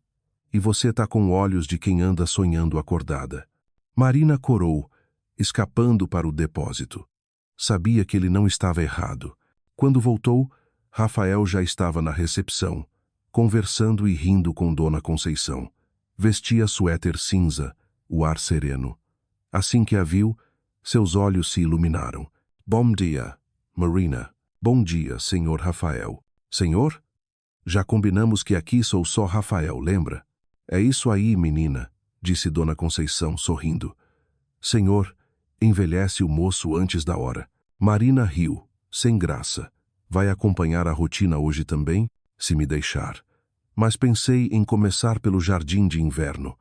E você tá com olhos de quem anda sonhando acordada." Marina corou, escapando para o depósito. Sabia que ele não estava errado. Quando voltou, Rafael já estava na recepção, conversando e rindo com Dona Conceição. Vestia suéter cinza, o ar sereno. Assim que a viu, seus olhos se iluminaram. "Bom dia, Marina." "Bom dia, senhor Rafael." "Senhor? Já combinamos que aqui sou só Rafael, lembra?" "É isso aí, menina," disse Dona Conceição, sorrindo. "Senhor, envelhece o moço antes da hora." Marina riu, sem graça. "Vai acompanhar a rotina hoje também, se me deixar." "Mas pensei em começar pelo jardim de inverno.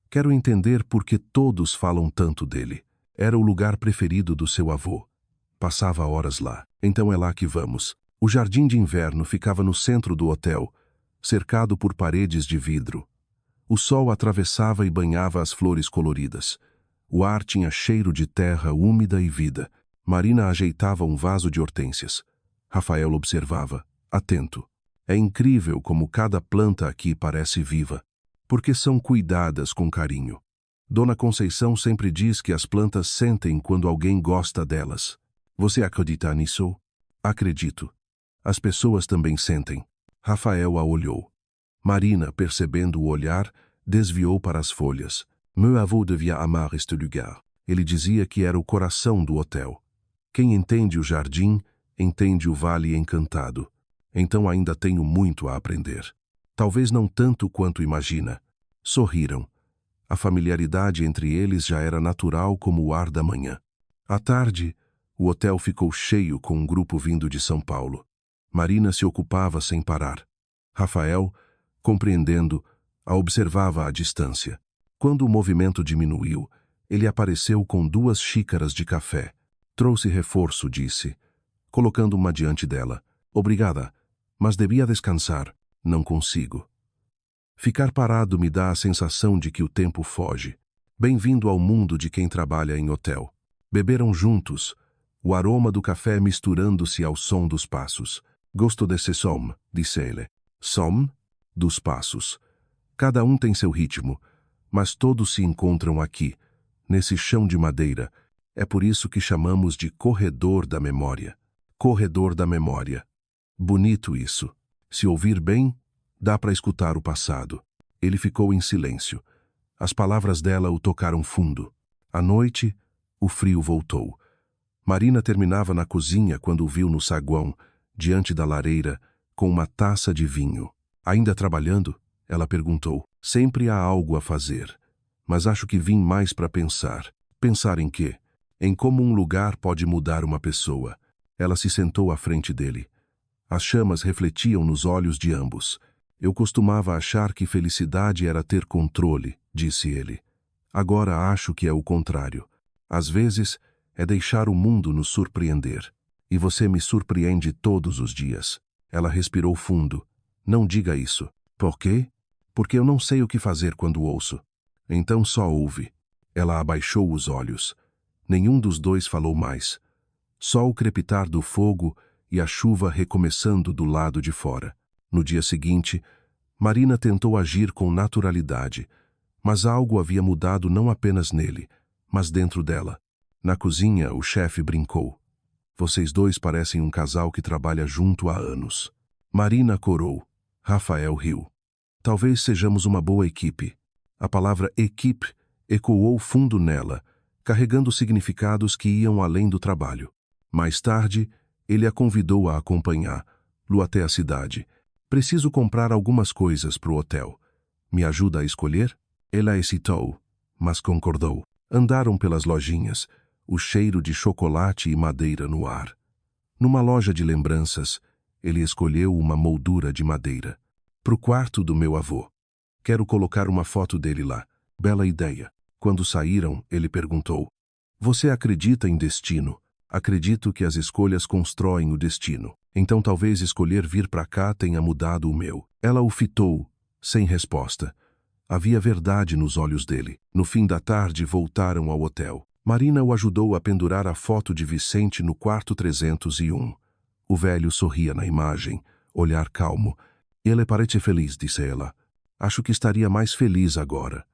Quero entender por que todos falam tanto dele." Era o lugar preferido do seu avô. Passava horas lá. "Então é lá que vamos." O jardim de inverno ficava no centro do hotel, cercado por paredes de vidro. O sol atravessava e banhava as flores coloridas. O ar tinha cheiro de terra úmida e vida. Marina ajeitava um vaso de hortênsias. Rafael observava, atento. "É incrível como cada planta aqui parece viva, porque são cuidadas com carinho." Dona Conceição sempre diz que as plantas sentem quando alguém gosta delas. "Você acredita nisso?" "Acredito. As pessoas também sentem." Rafael a olhou. Marina, percebendo o olhar, desviou para as folhas. "Meu avô devia amar este lugar." Ele dizia que era o coração do hotel. Quem entende o jardim, entende o Vale Encantado. Então ainda tenho muito a aprender. Talvez não tanto quanto imagina. Sorriram. A familiaridade entre eles já era natural como o ar da manhã. À tarde, o hotel ficou cheio com um grupo vindo de São Paulo. Marina se ocupava sem parar. Rafael, compreendendo, a observava à distância. Quando o movimento diminuiu, ele apareceu com 2 xícaras de café. "Trouxe reforço", disse, colocando uma diante dela. "Obrigada, mas devia descansar." "Não consigo. Ficar parado me dá a sensação de que o tempo foge." Bem-vindo ao mundo de quem trabalha em hotel. Beberam juntos, o aroma do café misturando-se ao som dos passos. "Gosto desse som", disse ele. "Som?" "Dos passos. Cada um tem seu ritmo, mas todos se encontram aqui, nesse chão de madeira. É por isso que chamamos de corredor da memória." Corredor da memória. Bonito isso. Se ouvir bem, dá para escutar o passado. Ele ficou em silêncio. As palavras dela o tocaram fundo. À noite, o frio voltou. Marina terminava na cozinha quando o viu no saguão, diante da lareira, com uma taça de vinho. Ainda trabalhando? Ela perguntou. Sempre há algo a fazer. Mas acho que vim mais para pensar. Pensar em quê? Em como um lugar pode mudar uma pessoa. Ela se sentou à frente dele. As chamas refletiam nos olhos de ambos. Eu costumava achar que felicidade era ter controle, disse ele. Agora acho que é o contrário. Às vezes, é deixar o mundo nos surpreender. E você me surpreende todos os dias. Ela respirou fundo. Não diga isso. Por quê? Porque eu não sei o que fazer quando ouço. Então só ouve. Ela abaixou os olhos. Nenhum dos dois falou mais. Só o crepitar do fogo e a chuva recomeçando do lado de fora. No dia seguinte, Marina tentou agir com naturalidade, mas algo havia mudado não apenas nele, mas dentro dela. Na cozinha, o chefe brincou. Vocês dois parecem um casal que trabalha junto há anos. Marina corou. Rafael riu. Talvez sejamos uma boa equipe. A palavra equipe ecoou fundo nela, carregando significados que iam além do trabalho. Mais tarde, ele a convidou a acompanhá-lo até a cidade. Preciso comprar algumas coisas para o hotel. Me ajuda a escolher? Ela hesitou, mas concordou. Andaram pelas lojinhas, o cheiro de chocolate e madeira no ar. Numa loja de lembranças, ele escolheu uma moldura de madeira. Pro quarto do meu avô. Quero colocar uma foto dele lá. Bela ideia. Quando saíram, ele perguntou. Você acredita em destino? Acredito que as escolhas constroem o destino. Então talvez escolher vir para cá tenha mudado o meu. Ela o fitou, sem resposta. Havia verdade nos olhos dele. No fim da tarde, voltaram ao hotel. Marina o ajudou a pendurar a foto de Vicente no quarto 301. O velho sorria na imagem, olhar calmo. Ele parece feliz, disse ela. Acho que estaria mais feliz agora,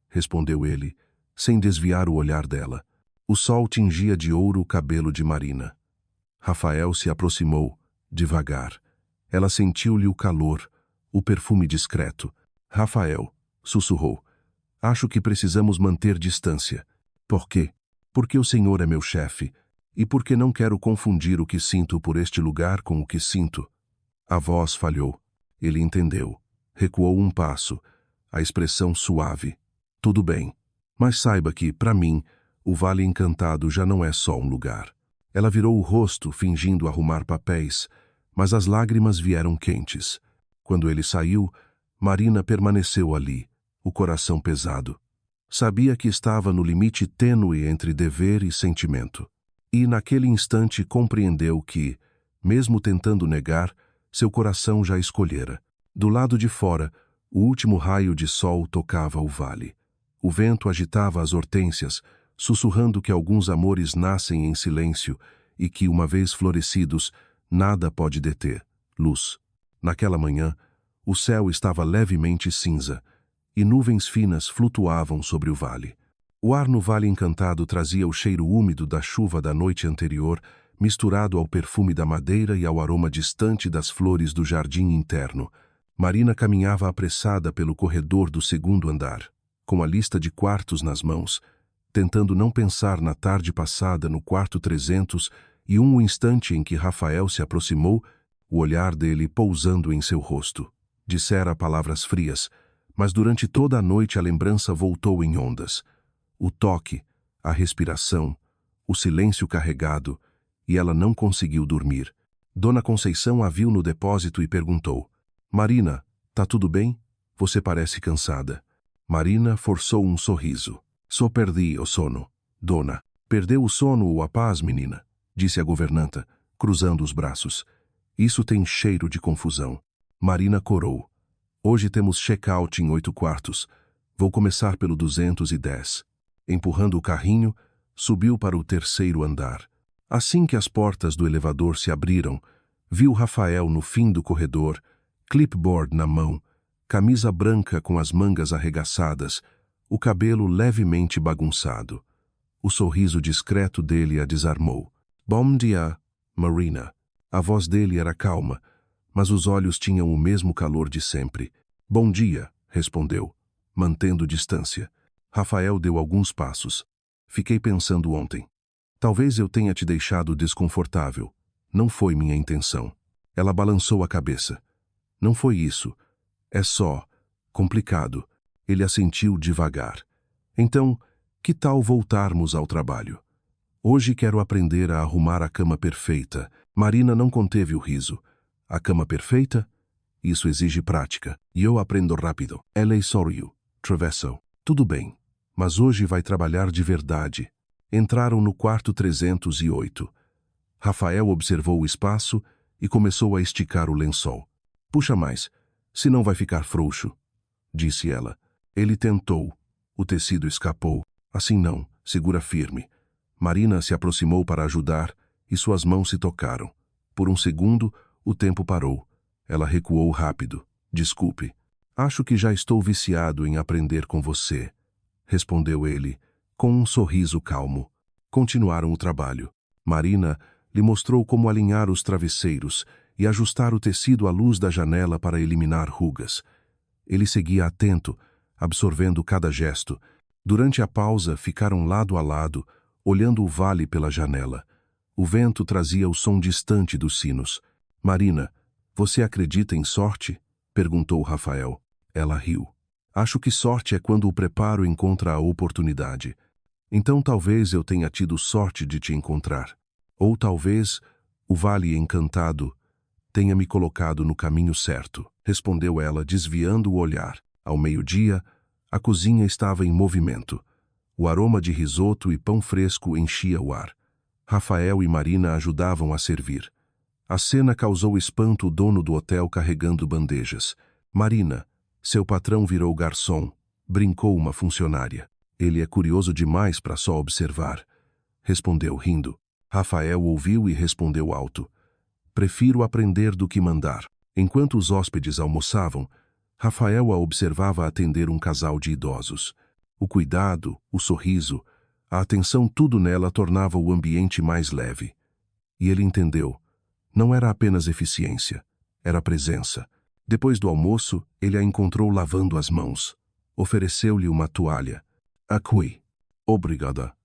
respondeu ele, sem desviar o olhar dela. O sol tingia de ouro o cabelo de Marina. Rafael se aproximou, devagar. Ela sentiu-lhe o calor, o perfume discreto. Rafael, sussurrou. Acho que precisamos manter distância. Por quê? Porque o senhor é meu chefe, e porque não quero confundir o que sinto por este lugar com o que sinto. A voz falhou. Ele entendeu. Recuou um passo, a expressão suave. Tudo bem. Mas saiba que, para mim, o Vale Encantado já não é só um lugar. Ela virou o rosto, fingindo arrumar papéis, mas as lágrimas vieram quentes. Quando ele saiu, Marina permaneceu ali, o coração pesado. Sabia que estava no limite tênue entre dever e sentimento. E, naquele instante, compreendeu que, mesmo tentando negar, seu coração já escolhera. Do lado de fora, o último raio de sol tocava o vale. O vento agitava as hortênsias, sussurrando que alguns amores nascem em silêncio e que, uma vez florescidos, nada pode deter luz. Naquela manhã, o céu estava levemente cinza e nuvens finas flutuavam sobre o vale. O ar no Vale Encantado trazia o cheiro úmido da chuva da noite anterior, misturado ao perfume da madeira e ao aroma distante das flores do jardim interno. Marina caminhava apressada pelo corredor do segundo andar, com a lista de quartos nas mãos, tentando não pensar na tarde passada no quarto 300 e o instante em que Rafael se aproximou, o olhar dele pousando em seu rosto. Dissera palavras frias, mas durante toda a noite a lembrança voltou em ondas. O toque, a respiração, o silêncio carregado, e ela não conseguiu dormir. Dona Conceição a viu no depósito e perguntou: Marina, tá tudo bem? Você parece cansada. Marina forçou um sorriso. Só perdi o sono, dona. Perdeu o sono ou a paz, menina? Disse a governanta, cruzando os braços. Isso tem cheiro de confusão. Marina corou. Hoje temos check-out em 8 quartos. Vou começar pelo 210. Empurrando o carrinho, subiu para o terceiro andar. Assim que as portas do elevador se abriram, viu Rafael no fim do corredor, clipboard na mão, camisa branca com as mangas arregaçadas, o cabelo levemente bagunçado. O sorriso discreto dele a desarmou. Bom dia, Marina. A voz dele era calma, mas os olhos tinham o mesmo calor de sempre. Bom dia, respondeu, mantendo distância. Rafael deu alguns passos. Fiquei pensando ontem. Talvez eu tenha te deixado desconfortável. Não foi minha intenção. Ela balançou a cabeça. Não foi isso. É só complicado. Ele assentiu devagar. Então, que tal voltarmos ao trabalho? Hoje quero aprender a arrumar a cama perfeita. Marina não conteve o riso. A cama perfeita? Isso exige prática. E eu aprendo rápido. Ela sorriu. Travesso. Tudo bem. Mas hoje vai trabalhar de verdade. Entraram no quarto 308. Rafael observou o espaço e começou a esticar o lençol. Puxa mais, senão vai ficar frouxo, disse ela. Ele tentou. O tecido escapou. Assim não, segura firme. Marina se aproximou para ajudar e suas mãos se tocaram. Por um segundo, o tempo parou. Ela recuou rápido. Desculpe. Acho que já estou viciado em aprender com você, respondeu ele, com um sorriso calmo. Continuaram o trabalho. Marina lhe mostrou como alinhar os travesseiros e ajustar o tecido à luz da janela para eliminar rugas. Ele seguia atento, absorvendo cada gesto. Durante a pausa, ficaram lado a lado, olhando o vale pela janela. O vento trazia o som distante dos sinos. Marina, você acredita em sorte? Perguntou Rafael. Ela riu. Acho que sorte é quando o preparo encontra a oportunidade. Então talvez eu tenha tido sorte de te encontrar. Ou talvez o vale encantado tenha me colocado no caminho certo, respondeu ela, desviando o olhar. Ao meio-dia, a cozinha estava em movimento. O aroma de risoto e pão fresco enchia o ar. Rafael e Marina ajudavam a servir. A cena causou espanto o dono do hotel carregando bandejas. Marina, seu patrão virou garçom, brincou uma funcionária. Ele é curioso demais para só observar, respondeu rindo. Rafael ouviu e respondeu alto. Prefiro aprender do que mandar. Enquanto os hóspedes almoçavam, Rafael a observava atender um casal de idosos. O cuidado, o sorriso, a atenção, tudo nela tornava o ambiente mais leve. E ele entendeu. Não era apenas eficiência, era presença. Depois do almoço, ele a encontrou lavando as mãos. Ofereceu-lhe uma toalha. Aqui. Obrigada,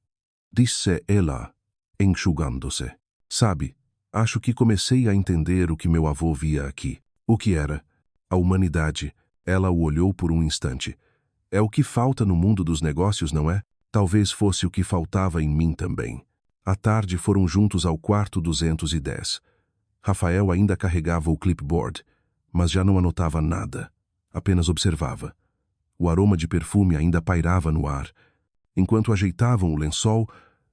disse ela, enxugando-se. Sabe, acho que comecei a entender o que meu avô via aqui. O que era? A humanidade. Ela o olhou por um instante. É o que falta no mundo dos negócios, não é? Talvez fosse o que faltava em mim também. À tarde foram juntos ao quarto 210. Rafael ainda carregava o clipboard, mas já não anotava nada. Apenas observava. O aroma de perfume ainda pairava no ar. Enquanto ajeitavam o lençol,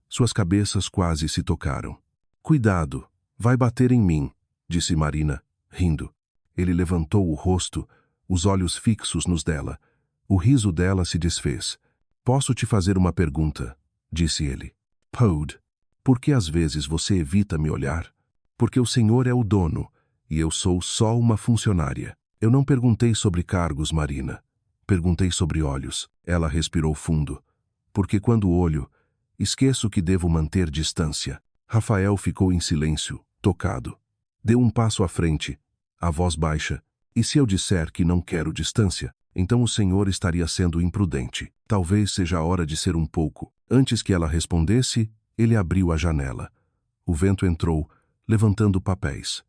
suas cabeças quase se tocaram. Cuidado, vai bater em mim, disse Marina, rindo. Ele levantou o rosto, os olhos fixos nos dela. O riso dela se desfez. Posso te fazer uma pergunta, disse ele. Pode. Por que às vezes você evita me olhar? Porque o senhor é o dono, e eu sou só uma funcionária. Eu não perguntei sobre cargos, Marina. Perguntei sobre olhos. Ela respirou fundo. Porque quando olho, esqueço que devo manter distância. Rafael ficou em silêncio, tocado. Deu um passo à frente, a voz baixa. E se eu disser que não quero distância, então o senhor estaria sendo imprudente. Talvez seja a hora de ser um pouco. Antes que ela respondesse, ele abriu a janela. O vento entrou, levantando papéis.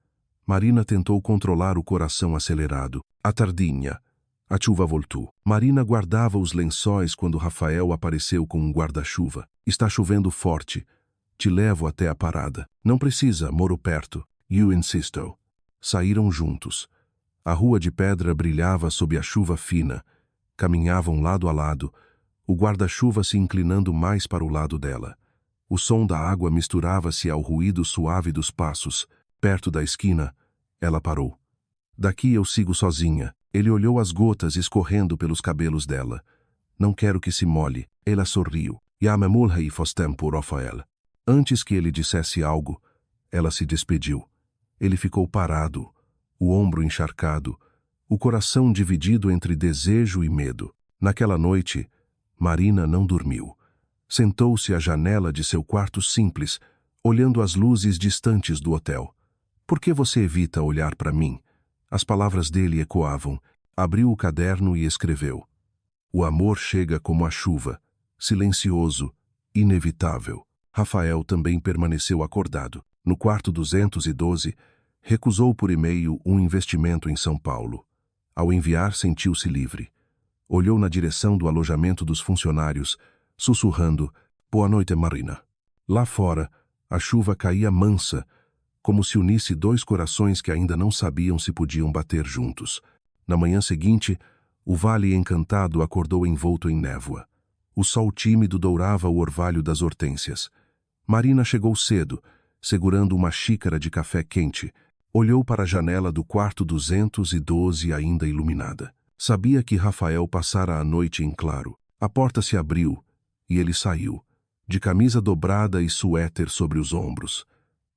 Marina tentou controlar o coração acelerado. A tardinha. A chuva voltou. Marina guardava os lençóis quando Rafael apareceu com um guarda-chuva. Está chovendo forte. Te levo até a parada. Não precisa, moro perto. You insisto. Saíram juntos. A rua de pedra brilhava sob a chuva fina. Caminhavam lado a lado, o guarda-chuva se inclinando mais para o lado dela. O som da água misturava-se ao ruído suave dos passos. Perto da esquina, ela parou. Daqui eu sigo sozinha. Ele olhou as gotas escorrendo pelos cabelos dela. Não quero que se molhe. Ela sorriu. Yamamulhei fostempo, Rafael. Antes que ele dissesse algo, ela se despediu. Ele ficou parado, o ombro encharcado, o coração dividido entre desejo e medo. Naquela noite, Marina não dormiu. Sentou-se à janela de seu quarto simples, olhando as luzes distantes do hotel. Por que você evita olhar para mim? As palavras dele ecoavam. Abriu o caderno e escreveu. O amor chega como a chuva, silencioso, inevitável. Rafael também permaneceu acordado. No quarto 212, Recusou por e-mail um investimento em São Paulo. Ao enviar, sentiu-se livre. Olhou na direção do alojamento dos funcionários, sussurrando: "Boa noite, Marina." Lá fora, a chuva caía mansa, como se unisse dois corações que ainda não sabiam se podiam bater juntos. Na manhã seguinte, o vale encantado acordou envolto em névoa. O sol tímido dourava o orvalho das hortênsias. Marina chegou cedo, segurando uma xícara de café quente. Olhou para a janela do quarto 212 ainda iluminada. Sabia que Rafael passara a noite em claro. A porta se abriu e ele saiu, de camisa dobrada e suéter sobre os ombros.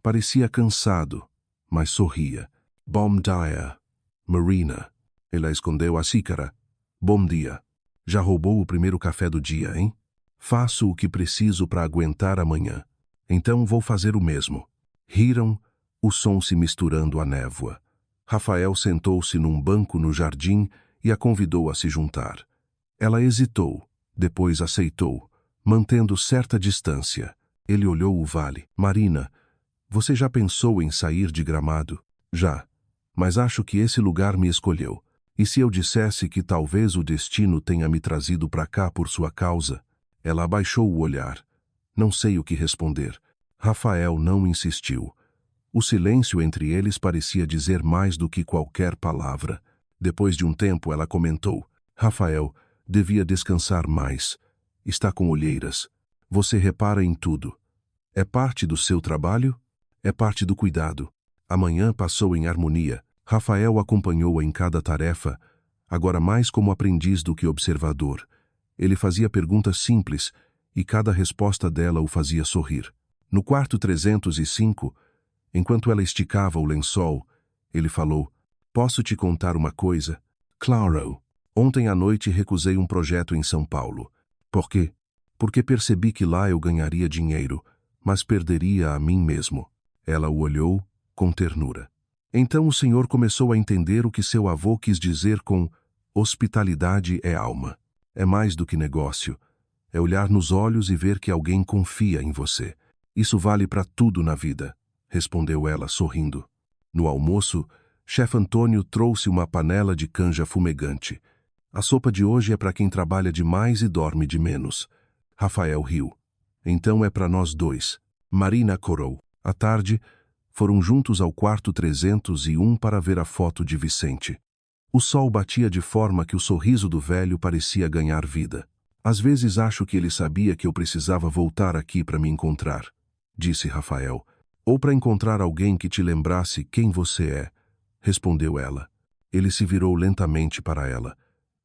Parecia cansado, mas sorria. "Bom dia, Marina." Ela escondeu a xícara. "Bom dia. Já roubou o primeiro café do dia, hein? Faço o que preciso para aguentar amanhã. Então vou fazer o mesmo." Riram, o som se misturando à névoa. Rafael sentou-se num banco no jardim e a convidou a se juntar. Ela hesitou, depois aceitou, mantendo certa distância. Ele olhou o vale. "Marina, você já pensou em sair de Gramado?" "Já. Mas acho que esse lugar me escolheu. E se eu dissesse que talvez o destino tenha me trazido para cá por sua causa?" Ela abaixou o olhar. Não sei o que responder. Rafael não insistiu. O silêncio entre eles parecia dizer mais do que qualquer palavra. Depois de um tempo, ela comentou: "Rafael, devia descansar mais. Está com olheiras. Você repara em tudo. É parte do seu trabalho? É parte do cuidado." A manhã passou em harmonia. Rafael acompanhou-a em cada tarefa, agora mais como aprendiz do que observador. Ele fazia perguntas simples, e cada resposta dela o fazia sorrir. No quarto 305, enquanto ela esticava o lençol, ele falou: "Posso te contar uma coisa?" "Claro. Ontem à noite recusei um projeto em São Paulo." "Por quê?" "Porque percebi que lá eu ganharia dinheiro, mas perderia a mim mesmo." Ela o olhou com ternura. Então o senhor começou a entender o que seu avô quis dizer com hospitalidade é alma. É mais do que negócio. É olhar nos olhos e ver que alguém confia em você. Isso vale para tudo na vida, respondeu ela sorrindo. No almoço, chefe Antônio trouxe uma panela de canja fumegante. A sopa de hoje é para quem trabalha demais e dorme de menos. Rafael riu. Então é para nós dois. Marina corou. À tarde, foram juntos ao quarto 301 para ver a foto de Vicente. O sol batia de forma que o sorriso do velho parecia ganhar vida. "Às vezes acho que ele sabia que eu precisava voltar aqui para me encontrar", disse Rafael. "Ou para encontrar alguém que te lembrasse quem você é", respondeu ela. Ele se virou lentamente para ela.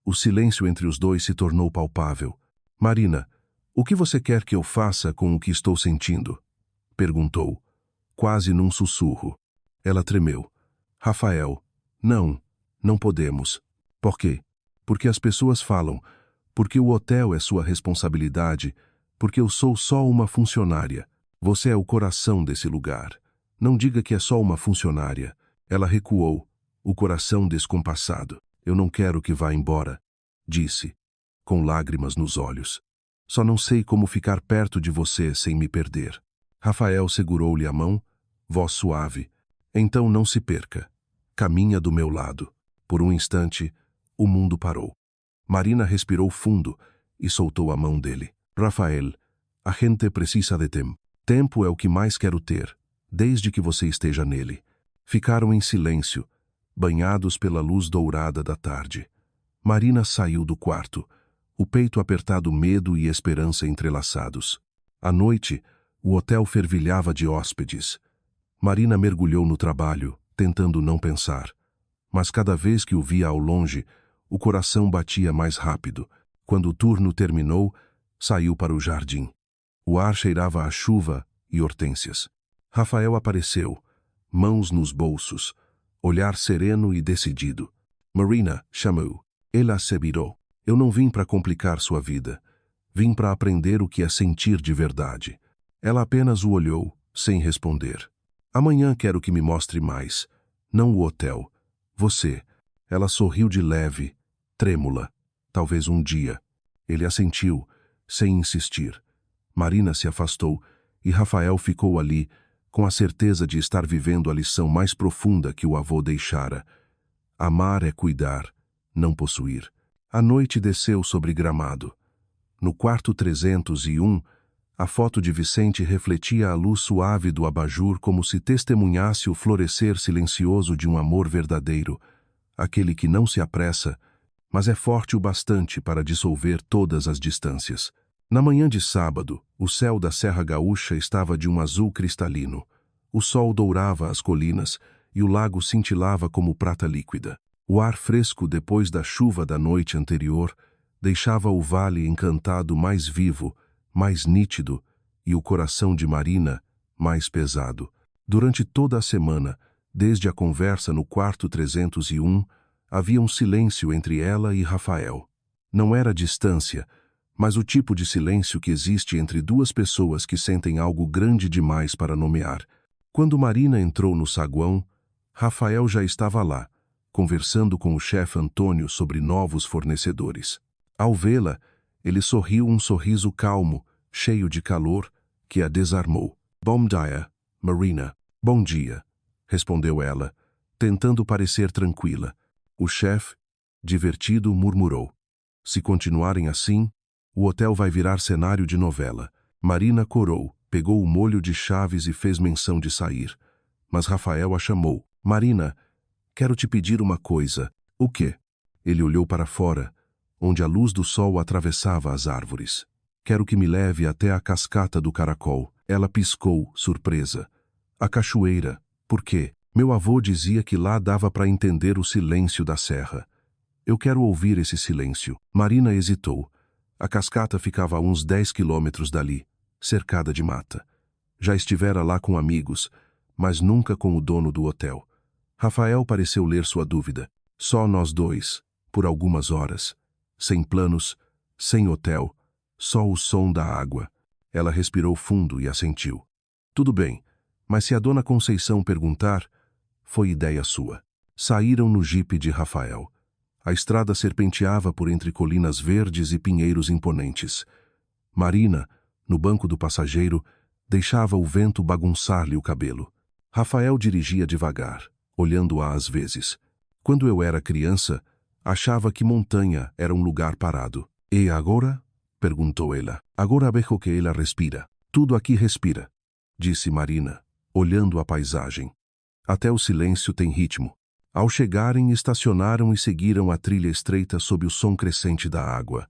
O silêncio entre os dois se tornou palpável. "Marina, o que você quer que eu faça com o que estou sentindo?", perguntou, quase num sussurro. Ela tremeu. "Rafael, não podemos." "Por quê?" "Porque as pessoas falam, porque o hotel é sua responsabilidade, porque eu sou só uma funcionária. Você é o coração desse lugar. Não diga que é só uma funcionária." Ela recuou, o coração descompassado. "Eu não quero que vá embora", disse, com lágrimas nos olhos. "Só não sei como ficar perto de você sem me perder." Rafael segurou-lhe a mão, voz suave. "Então não se perca. Caminha do meu lado." Por um instante, o mundo parou. Marina respirou fundo e soltou a mão dele. "Rafael, a gente precisa de tempo. Tempo é o que mais quero ter, desde que você esteja nele." Ficaram em silêncio, banhados pela luz dourada da tarde. Marina saiu do quarto, o peito apertado, medo e esperança entrelaçados. À noite, o hotel fervilhava de hóspedes. Marina mergulhou no trabalho, tentando não pensar. Mas cada vez que o via ao longe, o coração batia mais rápido. Quando o turno terminou, saiu para o jardim. O ar cheirava a chuva e hortênsias. Rafael apareceu, mãos nos bolsos, olhar sereno e decidido. "Marina", chamou. Ela se virou. "Eu não vim para complicar sua vida. Vim para aprender o que é sentir de verdade." Ela apenas o olhou, sem responder. "Amanhã quero que me mostre mais. Não o hotel. Você." Ela sorriu de leve, trêmula. "Talvez um dia." Ele assentiu, sem insistir. Marina se afastou e Rafael ficou ali, com a certeza de estar vivendo a lição mais profunda que o avô deixara. Amar é cuidar, não possuir. A noite desceu sobre gramado. No quarto 301, a foto de Vicente refletia a luz suave do abajur como se testemunhasse o florescer silencioso de um amor verdadeiro, aquele que não se apressa, mas é forte o bastante para dissolver todas as distâncias. Na manhã de sábado, o céu da Serra Gaúcha estava de um azul cristalino. O sol dourava as colinas e o lago cintilava como prata líquida. O ar fresco depois da chuva da noite anterior deixava o vale encantado mais vivo, mais nítido, e o coração de Marina mais pesado. Durante toda a semana, desde a conversa no quarto 301, havia um silêncio entre ela e Rafael. Não era distância, mas o tipo de silêncio que existe entre duas pessoas que sentem algo grande demais para nomear. Quando Marina entrou no saguão, Rafael já estava lá, conversando com o chefe Antônio sobre novos fornecedores. Ao vê-la, ele sorriu um sorriso calmo, cheio de calor, que a desarmou. Bom dia, Marina. Bom dia, respondeu ela, tentando parecer tranquila. O chefe, divertido, murmurou. Se continuarem assim, o hotel vai virar cenário de novela. Marina corou, pegou o molho de chaves e fez menção de sair. Mas Rafael a chamou. Marina, quero te pedir uma coisa. O quê? Ele olhou para fora, onde a luz do sol atravessava as árvores. Quero que me leve até a cascata do Caracol. Ela piscou, surpresa. A cachoeira. Por quê? Meu avô dizia que lá dava para entender o silêncio da serra. Eu quero ouvir esse silêncio. Marina hesitou. A cascata ficava a uns 10 quilômetros dali, cercada de mata. Já estivera lá com amigos, mas nunca com o dono do hotel. Rafael pareceu ler sua dúvida. Só nós dois, por algumas horas. Sem planos, sem hotel, só o som da água. Ela respirou fundo e assentiu. Tudo bem, mas se a dona Conceição perguntar, foi ideia sua. Saíram no jipe de Rafael. A estrada serpenteava por entre colinas verdes e pinheiros imponentes. Marina, no banco do passageiro, deixava o vento bagunçar-lhe o cabelo. Rafael dirigia devagar, olhando-a às vezes. Quando eu era criança, achava que montanha era um lugar parado. E agora? Perguntou ela. Agora vejo que ela respira. Tudo aqui respira, disse Marina, olhando a paisagem. Até o silêncio tem ritmo. Ao chegarem, estacionaram e seguiram a trilha estreita sob o som crescente da água.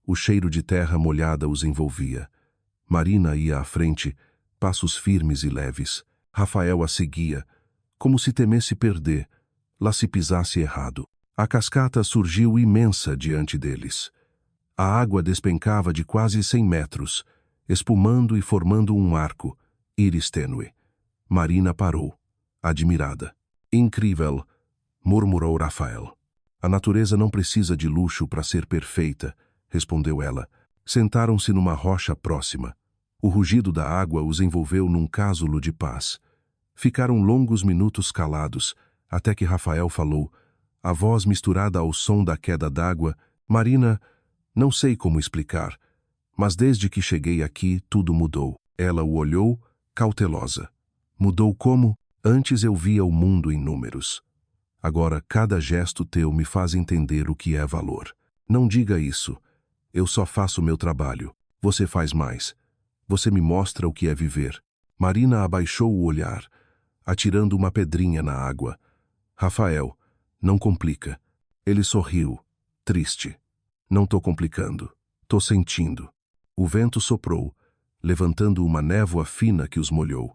O cheiro de terra molhada os envolvia. Marina ia à frente, passos firmes e leves. Rafael a seguia, como se temesse perder, lá se pisasse errado. A cascata surgiu imensa diante deles. A água despencava de quase 100 metros, espumando e formando um arco, íris tênue. Marina parou, admirada. Incrível, murmurou Rafael. A natureza não precisa de luxo para ser perfeita, respondeu ela. Sentaram-se numa rocha próxima. O rugido da água os envolveu num casulo de paz. Ficaram longos minutos calados, até que Rafael falou, a voz misturada ao som da queda d'água. Marina, não sei como explicar, mas desde que cheguei aqui tudo mudou. Ela o olhou, cautelosa. Mudou como? Antes eu via o mundo em números. Agora cada gesto teu me faz entender o que é valor. Não diga isso. Eu só faço meu trabalho. Você faz mais. Você me mostra o que é viver. Marina abaixou o olhar, atirando uma pedrinha na água. Rafael, não complica. Ele sorriu, triste. Não tô complicando. Tô sentindo. O vento soprou, levantando uma névoa fina que os molhou.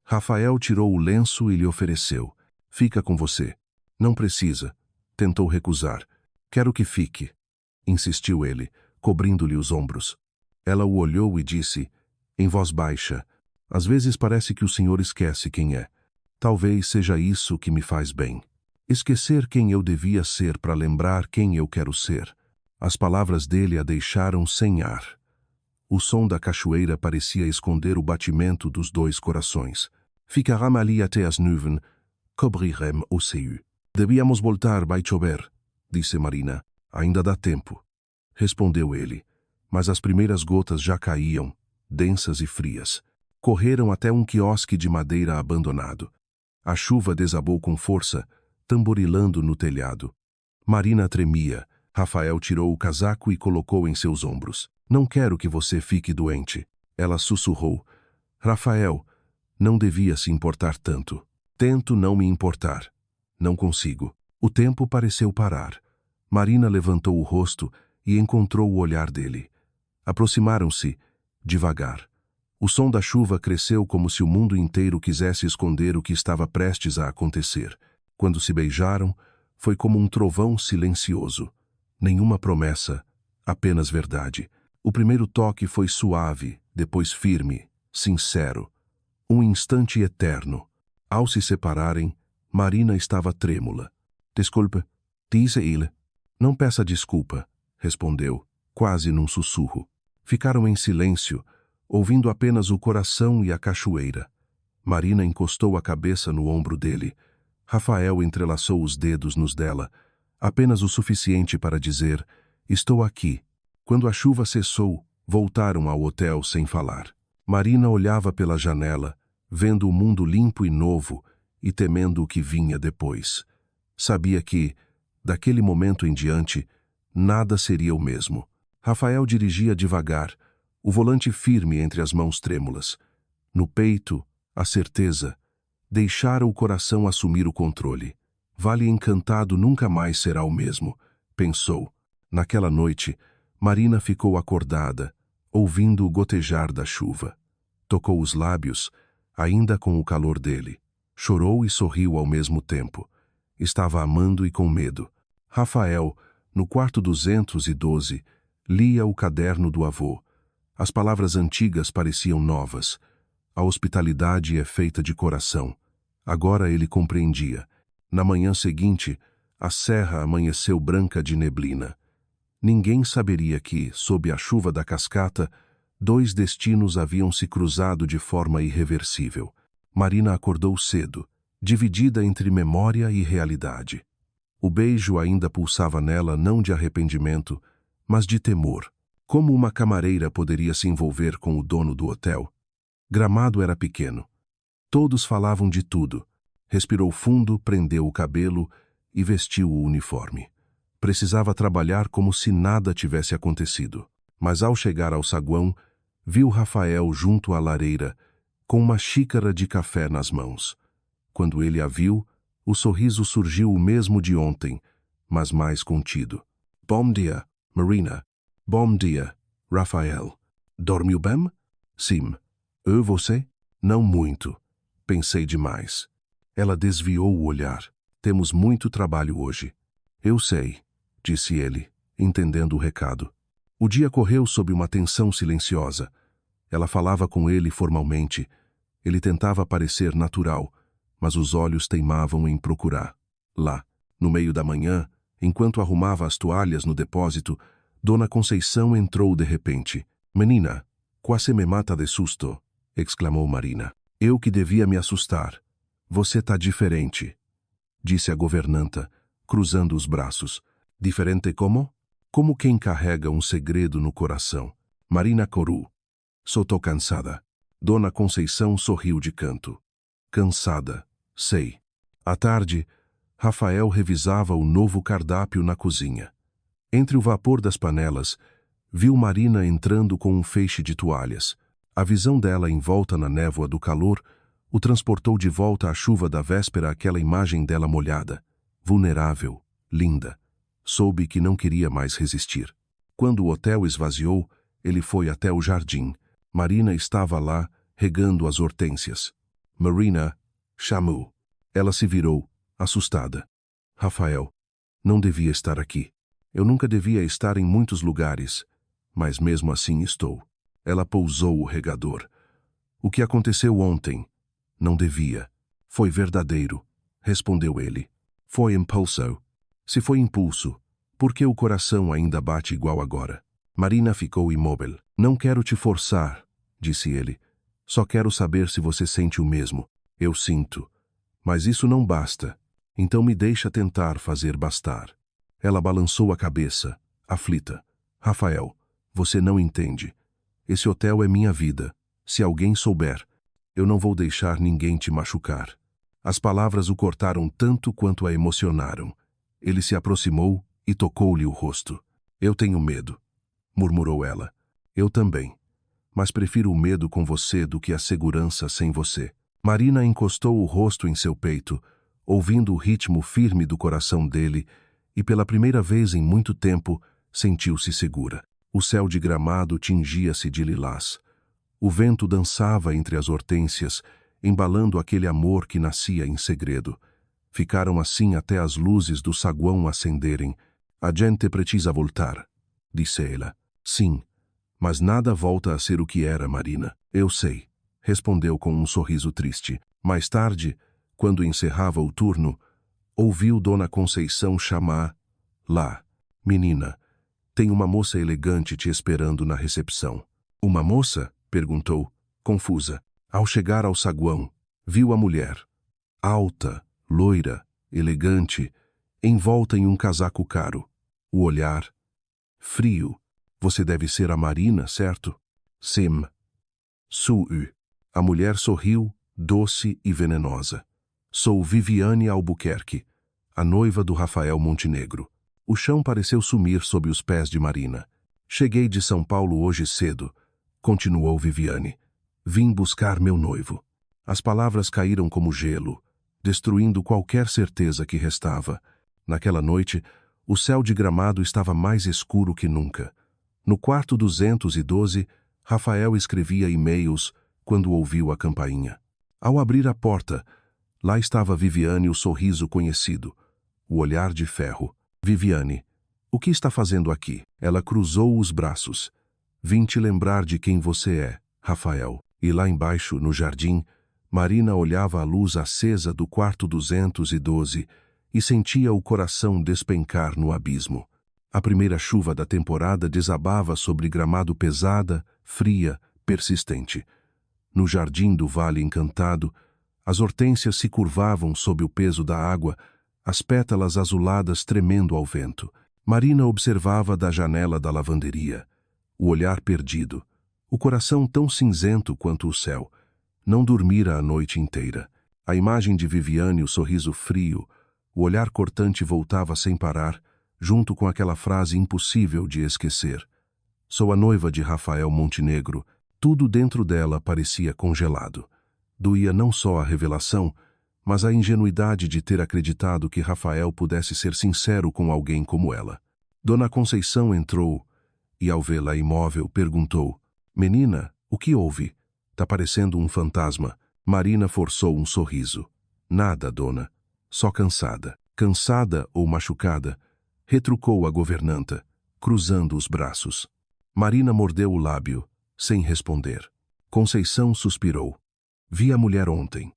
Rafael tirou o lenço e lhe ofereceu. Fica com você. Não precisa. Tentou recusar. Quero que fique. Insistiu ele, cobrindo-lhe os ombros. Ela o olhou e disse, em voz baixa, às vezes parece que o senhor esquece quem é. Talvez seja isso que me faz bem. Esquecer quem eu devia ser para lembrar quem eu quero ser. As palavras dele a deixaram sem ar. O som da cachoeira parecia esconder o batimento dos dois corações. Ficará ali até as nuvens, cobrirem o céu. Devíamos voltar, vai chover, disse Marina. Ainda dá tempo. Respondeu ele, mas as primeiras gotas já caíam, densas e frias. Correram até um quiosque de madeira abandonado. A chuva desabou com força, tamborilando no telhado. Marina tremia. Rafael tirou o casaco e colocou em seus ombros. Não quero que você fique doente. Ela sussurrou. Rafael, não devia se importar tanto. Tento não me importar. Não consigo. O tempo pareceu parar. Marina levantou o rosto e encontrou o olhar dele. Aproximaram-se, devagar. O som da chuva cresceu como se o mundo inteiro quisesse esconder o que estava prestes a acontecer. Quando se beijaram, foi como um trovão silencioso. Nenhuma promessa, apenas verdade. O primeiro toque foi suave, depois firme, sincero. Um instante eterno. Ao se separarem, Marina estava trêmula. Desculpe, disse ele. Não peça desculpa, respondeu, quase num sussurro. Ficaram em silêncio, ouvindo apenas o coração e a cachoeira. Marina encostou a cabeça no ombro dele. Rafael entrelaçou os dedos nos dela, apenas o suficiente para dizer, estou aqui. Quando a chuva cessou, voltaram ao hotel sem falar. Marina olhava pela janela, vendo o mundo limpo e novo e temendo o que vinha depois. Sabia que, daquele momento em diante, nada seria o mesmo. Rafael dirigia devagar, o volante firme entre as mãos trêmulas. No peito, a certeza. Deixara o coração assumir o controle. Vale Encantado nunca mais será o mesmo, pensou. Naquela noite, Marina ficou acordada, ouvindo o gotejar da chuva. Tocou os lábios, ainda com o calor dele. Chorou e sorriu ao mesmo tempo. Estava amando e com medo. Rafael, no quarto 212, lia o caderno do avô. As palavras antigas pareciam novas. A hospitalidade é feita de coração. Agora ele compreendia. Na manhã seguinte, a serra amanheceu branca de neblina. Ninguém saberia que, sob a chuva da cascata, dois destinos haviam se cruzado de forma irreversível. Marina acordou cedo, dividida entre memória e realidade. O beijo ainda pulsava nela não de arrependimento, mas de temor. Como uma camareira poderia se envolver com o dono do hotel? Gramado era pequeno. Todos falavam de tudo. Respirou fundo, prendeu o cabelo e vestiu o uniforme. Precisava trabalhar como se nada tivesse acontecido. Mas ao chegar ao saguão, viu Rafael junto à lareira, com uma xícara de café nas mãos. Quando ele a viu, o sorriso surgiu o mesmo de ontem, mas mais contido. Bom dia, Marina. Bom dia, Rafael. Dormiu bem? Sim. E você? Não muito. Pensei demais. Ela desviou o olhar. Temos muito trabalho hoje. Eu sei, disse ele, entendendo o recado. O dia correu sob uma tensão silenciosa. Ela falava com ele formalmente. Ele tentava parecer natural, mas os olhos teimavam em procurar. Lá, no meio da manhã, enquanto arrumava as toalhas no depósito, Dona Conceição entrou de repente. Menina, quase me mata de susto, exclamou Marina. Eu que devia me assustar. Você tá diferente, disse a governanta, cruzando os braços. Diferente como? Como quem carrega um segredo no coração. Marina corou. Só tô cansada. Dona Conceição sorriu de canto. Cansada, sei. À tarde, Rafael revisava o novo cardápio na cozinha. Entre o vapor das panelas, viu Marina entrando com um feixe de toalhas. A visão dela envolta na névoa do calor o transportou de volta à chuva da véspera aquela imagem dela molhada, vulnerável, linda. Soube que não queria mais resistir. Quando o hotel esvaziou, ele foi até o jardim. Marina estava lá, regando as hortênsias. Marina chamou. Ela se virou, assustada. Rafael, não devia estar aqui. Eu nunca devia estar em muitos lugares, mas mesmo assim estou. Ela pousou o regador. O que aconteceu ontem? Não devia. Foi verdadeiro, respondeu ele. Foi impulso. Se foi impulso, por que o coração ainda bate igual agora? Marina ficou imóvel. Não quero te forçar, disse ele. Só quero saber se você sente o mesmo. Eu sinto. Mas isso não basta. Então me deixa tentar fazer bastar. Ela balançou a cabeça, aflita. Rafael, você não entende. Esse hotel é minha vida. Se alguém souber, Eu não vou deixar ninguém te machucar. As palavras o cortaram tanto quanto a emocionaram. Ele se aproximou e tocou-lhe o rosto. Eu tenho medo, murmurou ela. Eu também. Mas prefiro o medo com você do que a segurança sem você. Marina encostou o rosto em seu peito, ouvindo o ritmo firme do coração dele, e pela primeira vez em muito tempo sentiu-se segura. O céu de Gramado tingia-se de lilás. O vento dançava entre as hortênsias, embalando aquele amor que nascia em segredo. Ficaram assim até as luzes do saguão acenderem. A gente precisa voltar, disse ela. Sim, mas nada volta a ser o que era, Marina. Eu sei, respondeu com um sorriso triste. Mais tarde, quando encerrava o turno, ouviu Dona Conceição chamar. Lá, menina, tem uma moça elegante te esperando na recepção. Uma moça? Perguntou, confusa. Ao chegar ao saguão, viu a mulher. Alta, loira, elegante, envolta em um casaco caro. O olhar, frio. Você deve ser a Marina, certo? Sim. Sou. A mulher sorriu, doce e venenosa. Sou Viviane Albuquerque, a noiva do Rafael Montenegro. O chão pareceu sumir sob os pés de Marina. Cheguei de São Paulo hoje cedo, continuou Viviane. Vim buscar meu noivo. As palavras caíram como gelo, destruindo qualquer certeza que restava. Naquela noite, o céu de Gramado estava mais escuro que nunca. No quarto 212, Rafael escrevia e-mails quando ouviu a campainha. Ao abrir a porta, lá estava Viviane, o sorriso conhecido, o olhar de ferro. Viviane, o que está fazendo aqui? Ela cruzou os braços. Vim te lembrar de quem você é, Rafael. E lá embaixo, no jardim, Marina olhava a luz acesa do quarto 212 e sentia o coração despencar no abismo. A primeira chuva da temporada desabava sobre Gramado pesada, fria, persistente. No jardim do Vale Encantado, as hortênsias se curvavam sob o peso da água, as pétalas azuladas tremendo ao vento. Marina observava da janela da lavanderia, o olhar perdido, o coração tão cinzento quanto o céu. Não dormira a noite inteira. A imagem de Viviane, o sorriso frio, o olhar cortante voltava sem parar, junto com aquela frase impossível de esquecer. Sou a noiva de Rafael Montenegro. Tudo dentro dela parecia congelado. Doía não só a revelação, mas a ingenuidade de ter acreditado que Rafael pudesse ser sincero com alguém como ela. Dona Conceição entrou e, ao vê-la imóvel, perguntou: Menina, o que houve? Tá parecendo um fantasma. Marina forçou um sorriso. Nada, dona. Só cansada. Cansada ou machucada? Retrucou a governanta, cruzando os braços. Marina mordeu o lábio, sem responder. Conceição suspirou. Vi a mulher ontem.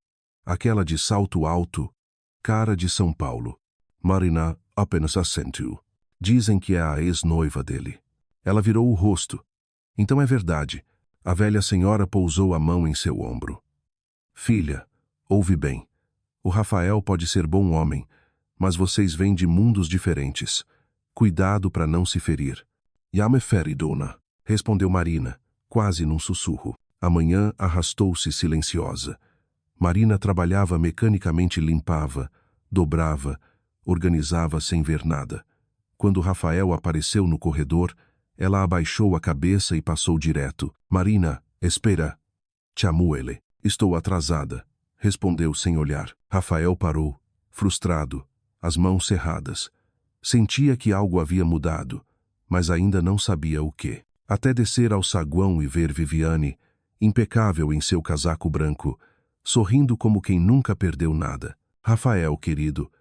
Aquela de salto alto, cara de São Paulo. Marina apenas assentiu. Dizem que é a ex-noiva dele. Ela virou o rosto. Então é verdade. A velha senhora pousou a mão em seu ombro. Filha, ouve bem. O Rafael pode ser bom homem, mas vocês vêm de mundos diferentes. Cuidado para não se ferir. Já me feri, dona, respondeu Marina, quase num sussurro. Amanhã arrastou-se silenciosa. Marina trabalhava mecanicamente, limpava, dobrava, organizava sem ver nada. Quando Rafael apareceu no corredor, ela abaixou a cabeça e passou direto. Marina, espera. Chamou ele. Estou atrasada, respondeu sem olhar. Rafael parou, frustrado, as mãos cerradas. Sentia que algo havia mudado, mas ainda não sabia o quê. Até descer ao saguão e ver Viviane, impecável em seu casaco branco, sorrindo como quem nunca perdeu nada. Rafael, querido,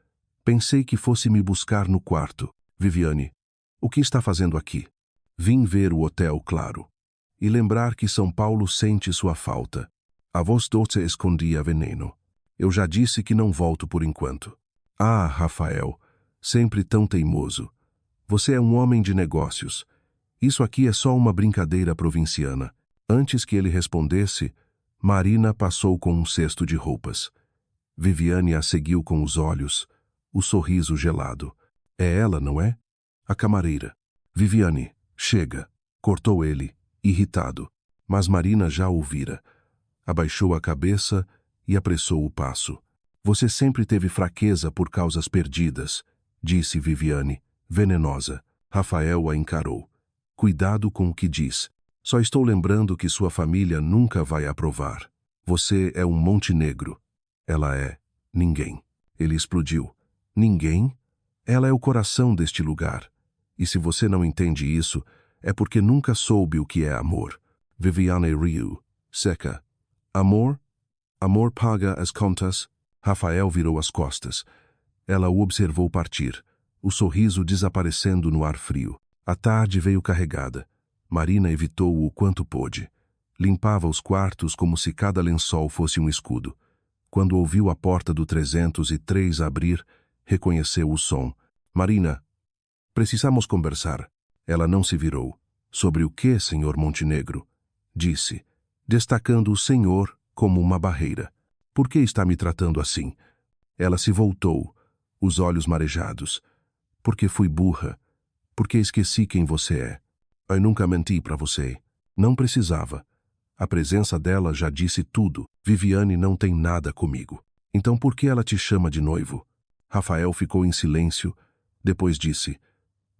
pensei que fosse me buscar no quarto. Viviane, o que está fazendo aqui? Vim ver o hotel, claro, e lembrar que São Paulo sente sua falta. A voz doce escondia veneno. Eu já disse que não volto por enquanto. Ah, Rafael, sempre tão teimoso. Você é um homem de negócios. Isso aqui é só uma brincadeira provinciana. Antes que ele respondesse, Marina passou com um cesto de roupas. Viviane a seguiu com os olhos, o sorriso gelado. É ela, não é? A camareira. Viviane, chega, cortou ele, irritado. Mas Marina já ouvira. Abaixou a cabeça e apressou o passo. Você sempre teve fraqueza por causas perdidas, disse Viviane, venenosa. Rafael a encarou. Cuidado com o que diz. Só estou lembrando que sua família nunca vai aprovar. Você é um Montenegro. Ela é ninguém. Ele explodiu. Ninguém? Ela é o coração deste lugar. E se você não entende isso, é porque nunca soube o que é amor. Viviane riu, seca. Amor? Amor paga as contas? Rafael virou as costas. Ela o observou partir, o sorriso desaparecendo no ar frio. A tarde veio carregada. Marina evitou-o o quanto pôde. Limpava os quartos como se cada lençol fosse um escudo. Quando ouviu a porta do 303 abrir, reconheceu o som. Marina, precisamos conversar. Ela não se virou. Sobre o que, senhor Montenegro? Disse, destacando o senhor como uma barreira. Por que está me tratando assim? Ela se voltou, os olhos marejados. Porque fui burra. Porque esqueci quem você é. Eu nunca menti para você. Não precisava. A presença dela já disse tudo. Viviane não tem nada comigo. Então por que ela te chama de noivo? Rafael ficou em silêncio. Depois disse,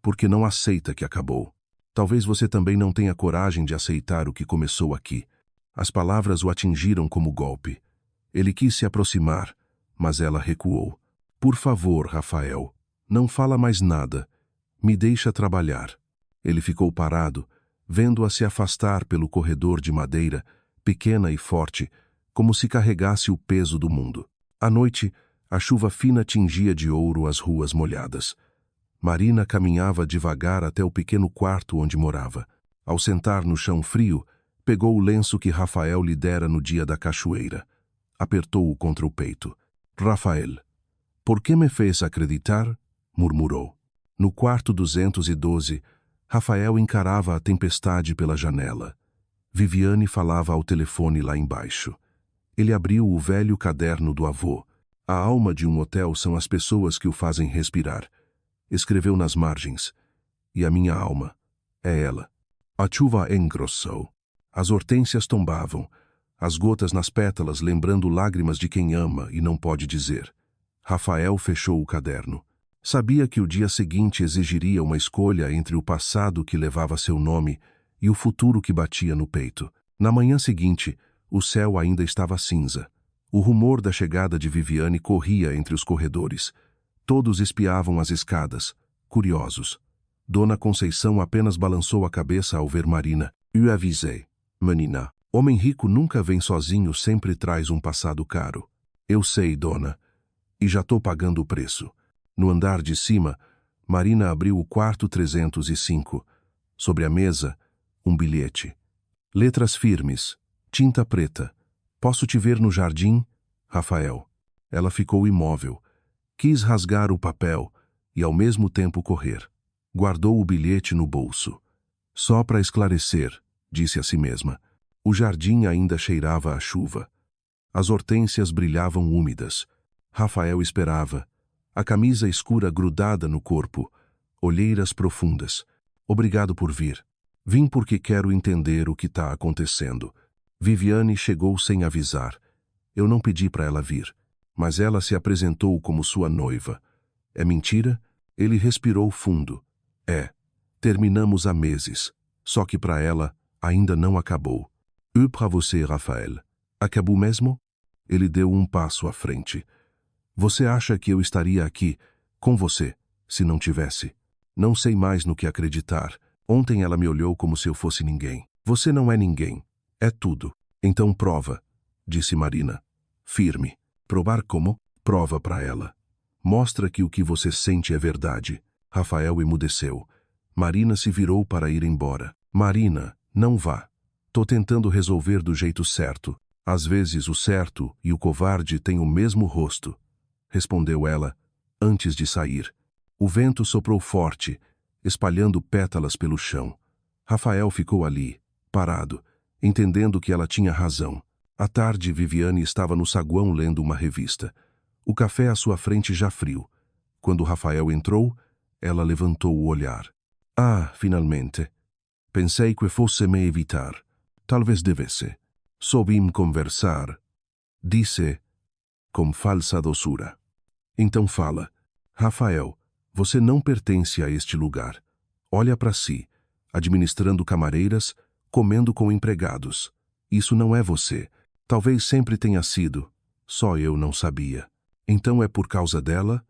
porque não aceita que acabou. Talvez você também não tenha coragem de aceitar o que começou aqui. As palavras o atingiram como golpe. Ele quis se aproximar, mas ela recuou. Por favor, Rafael, não fala mais nada. Me deixa trabalhar. Ele ficou parado, vendo-a se afastar pelo corredor de madeira, pequena e forte, como se carregasse o peso do mundo. À noite, a chuva fina tingia de ouro as ruas molhadas. Marina caminhava devagar até o pequeno quarto onde morava. Ao sentar no chão frio, pegou o lenço que Rafael lhe dera no dia da cachoeira. Apertou-o contra o peito. Rafael, por que me fez acreditar? Murmurou. No quarto 212, Rafael encarava a tempestade pela janela. Viviane falava ao telefone lá embaixo. Ele abriu o velho caderno do avô. A alma de um hotel são as pessoas que o fazem respirar. Escreveu nas margens. E a minha alma é ela. A chuva engrossou. As hortênsias tombavam, as gotas nas pétalas lembrando lágrimas de quem ama e não pode dizer. Rafael fechou o caderno. Sabia que o dia seguinte exigiria uma escolha entre o passado que levava seu nome e o futuro que batia no peito. Na manhã seguinte, o céu ainda estava cinza. O rumor da chegada de Viviane corria entre os corredores. Todos espiavam as escadas, curiosos. Dona Conceição apenas balançou a cabeça ao ver Marina. Eu avisei. Menina, homem rico nunca vem sozinho, sempre traz um passado caro. Eu sei, dona. E já tô pagando o preço. No andar de cima, Marina abriu o quarto 305. Sobre a mesa, um bilhete. Letras firmes, tinta preta. Posso te ver no jardim? Rafael. Ela ficou imóvel. Quis rasgar o papel e ao mesmo tempo correr. Guardou o bilhete no bolso. Só para esclarecer, disse a si mesma. O jardim ainda cheirava a chuva. As hortênsias brilhavam úmidas. Rafael esperava. A camisa escura grudada no corpo. Olheiras profundas. Obrigado por vir. Vim porque quero entender o que está acontecendo. Viviane chegou sem avisar. Eu não pedi para ela vir, mas ela se apresentou como sua noiva. É mentira? Ele respirou fundo. É. Terminamos há meses. Só que para ela, ainda não acabou. E para você, Rafael? Acabou mesmo? Ele deu um passo à frente. Você acha que eu estaria aqui, com você, se não tivesse? Não sei mais no que acreditar. Ontem ela me olhou como se eu fosse ninguém. Você não é ninguém. É tudo. Então prova, disse Marina. Firme. Provar como? Prova para ela. Mostra que o que você sente é verdade. Rafael emudeceu. Marina se virou para ir embora. Marina, não vá. Tô tentando resolver do jeito certo. Às vezes o certo e o covarde têm o mesmo rosto. Respondeu ela, antes de sair. O vento soprou forte, espalhando pétalas pelo chão. Rafael ficou ali, parado, entendendo que ela tinha razão. À tarde, Viviane estava no saguão lendo uma revista. O café à sua frente já frio. Quando Rafael entrou, ela levantou o olhar. Ah, finalmente. Pensei que fosse me evitar. Talvez devesse. Soubim conversar, disse com falsa doçura. Então fala. Rafael, você não pertence a este lugar. Olha para si, administrando camareiras, comendo com empregados. Isso não é você. Talvez sempre tenha sido. Só eu não sabia. Então é por causa dela?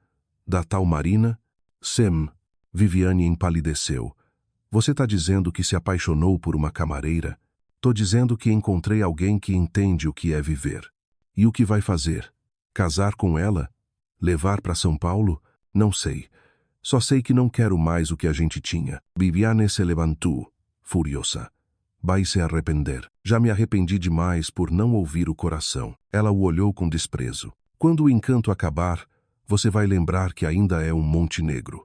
Da tal Marina? Sem. Viviane empalideceu. Você está dizendo que se apaixonou por uma camareira? Tô dizendo que encontrei alguém que entende o que é viver. E o que vai fazer? Casar com ela? Levar para São Paulo? Não sei. Só sei que não quero mais o que a gente tinha. Viviane se levantou, furiosa. Vai se arrepender. Já me arrependi demais por não ouvir o coração. Ela o olhou com desprezo. Quando o encanto acabar, você vai lembrar que ainda é um Monte Negro.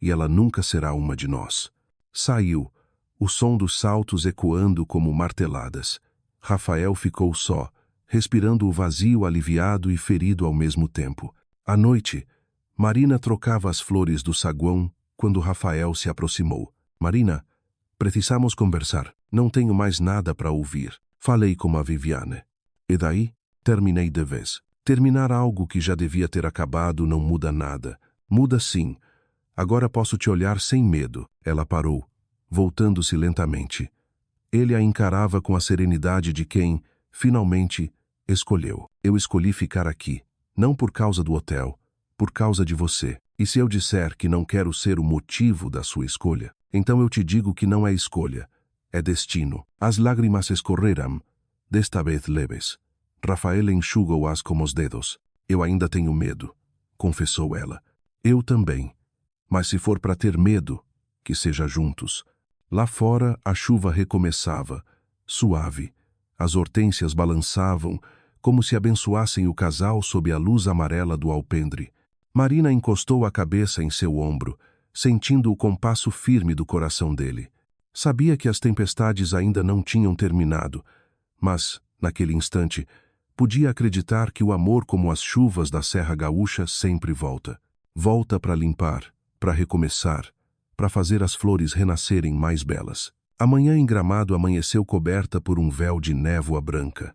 E ela nunca será uma de nós. Saiu, o som dos saltos ecoando como marteladas. Rafael ficou só, respirando o vazio aliviado e ferido ao mesmo tempo. À noite, Marina trocava as flores do saguão quando Rafael se aproximou. Marina, precisamos conversar. Não tenho mais nada para ouvir. Falei com a Viviane. E daí? Terminei de vez. Terminar algo que já devia ter acabado não muda nada. Muda sim. Agora posso te olhar sem medo. Ela parou, voltando-se lentamente. Ele a encarava com a serenidade de quem, finalmente, escolheu. Eu escolhi ficar aqui, não por causa do hotel, por causa de você. E se eu disser que não quero ser o motivo da sua escolha, então eu te digo que não é escolha, é destino. As lágrimas escorreram, desta vez leves. Rafael enxugou-as com os dedos. Eu ainda tenho medo, confessou ela. Eu também. Mas se for para ter medo, que seja juntos. Lá fora, a chuva recomeçava, suave. As hortênsias balançavam, como se abençoassem o casal sob a luz amarela do alpendre. Marina encostou a cabeça em seu ombro, sentindo o compasso firme do coração dele. Sabia que as tempestades ainda não tinham terminado, mas, naquele instante, podia acreditar que o amor, como as chuvas da Serra Gaúcha, sempre volta. Volta para limpar, para recomeçar, para fazer as flores renascerem mais belas. A manhã em Gramado amanheceu coberta por um véu de névoa branca.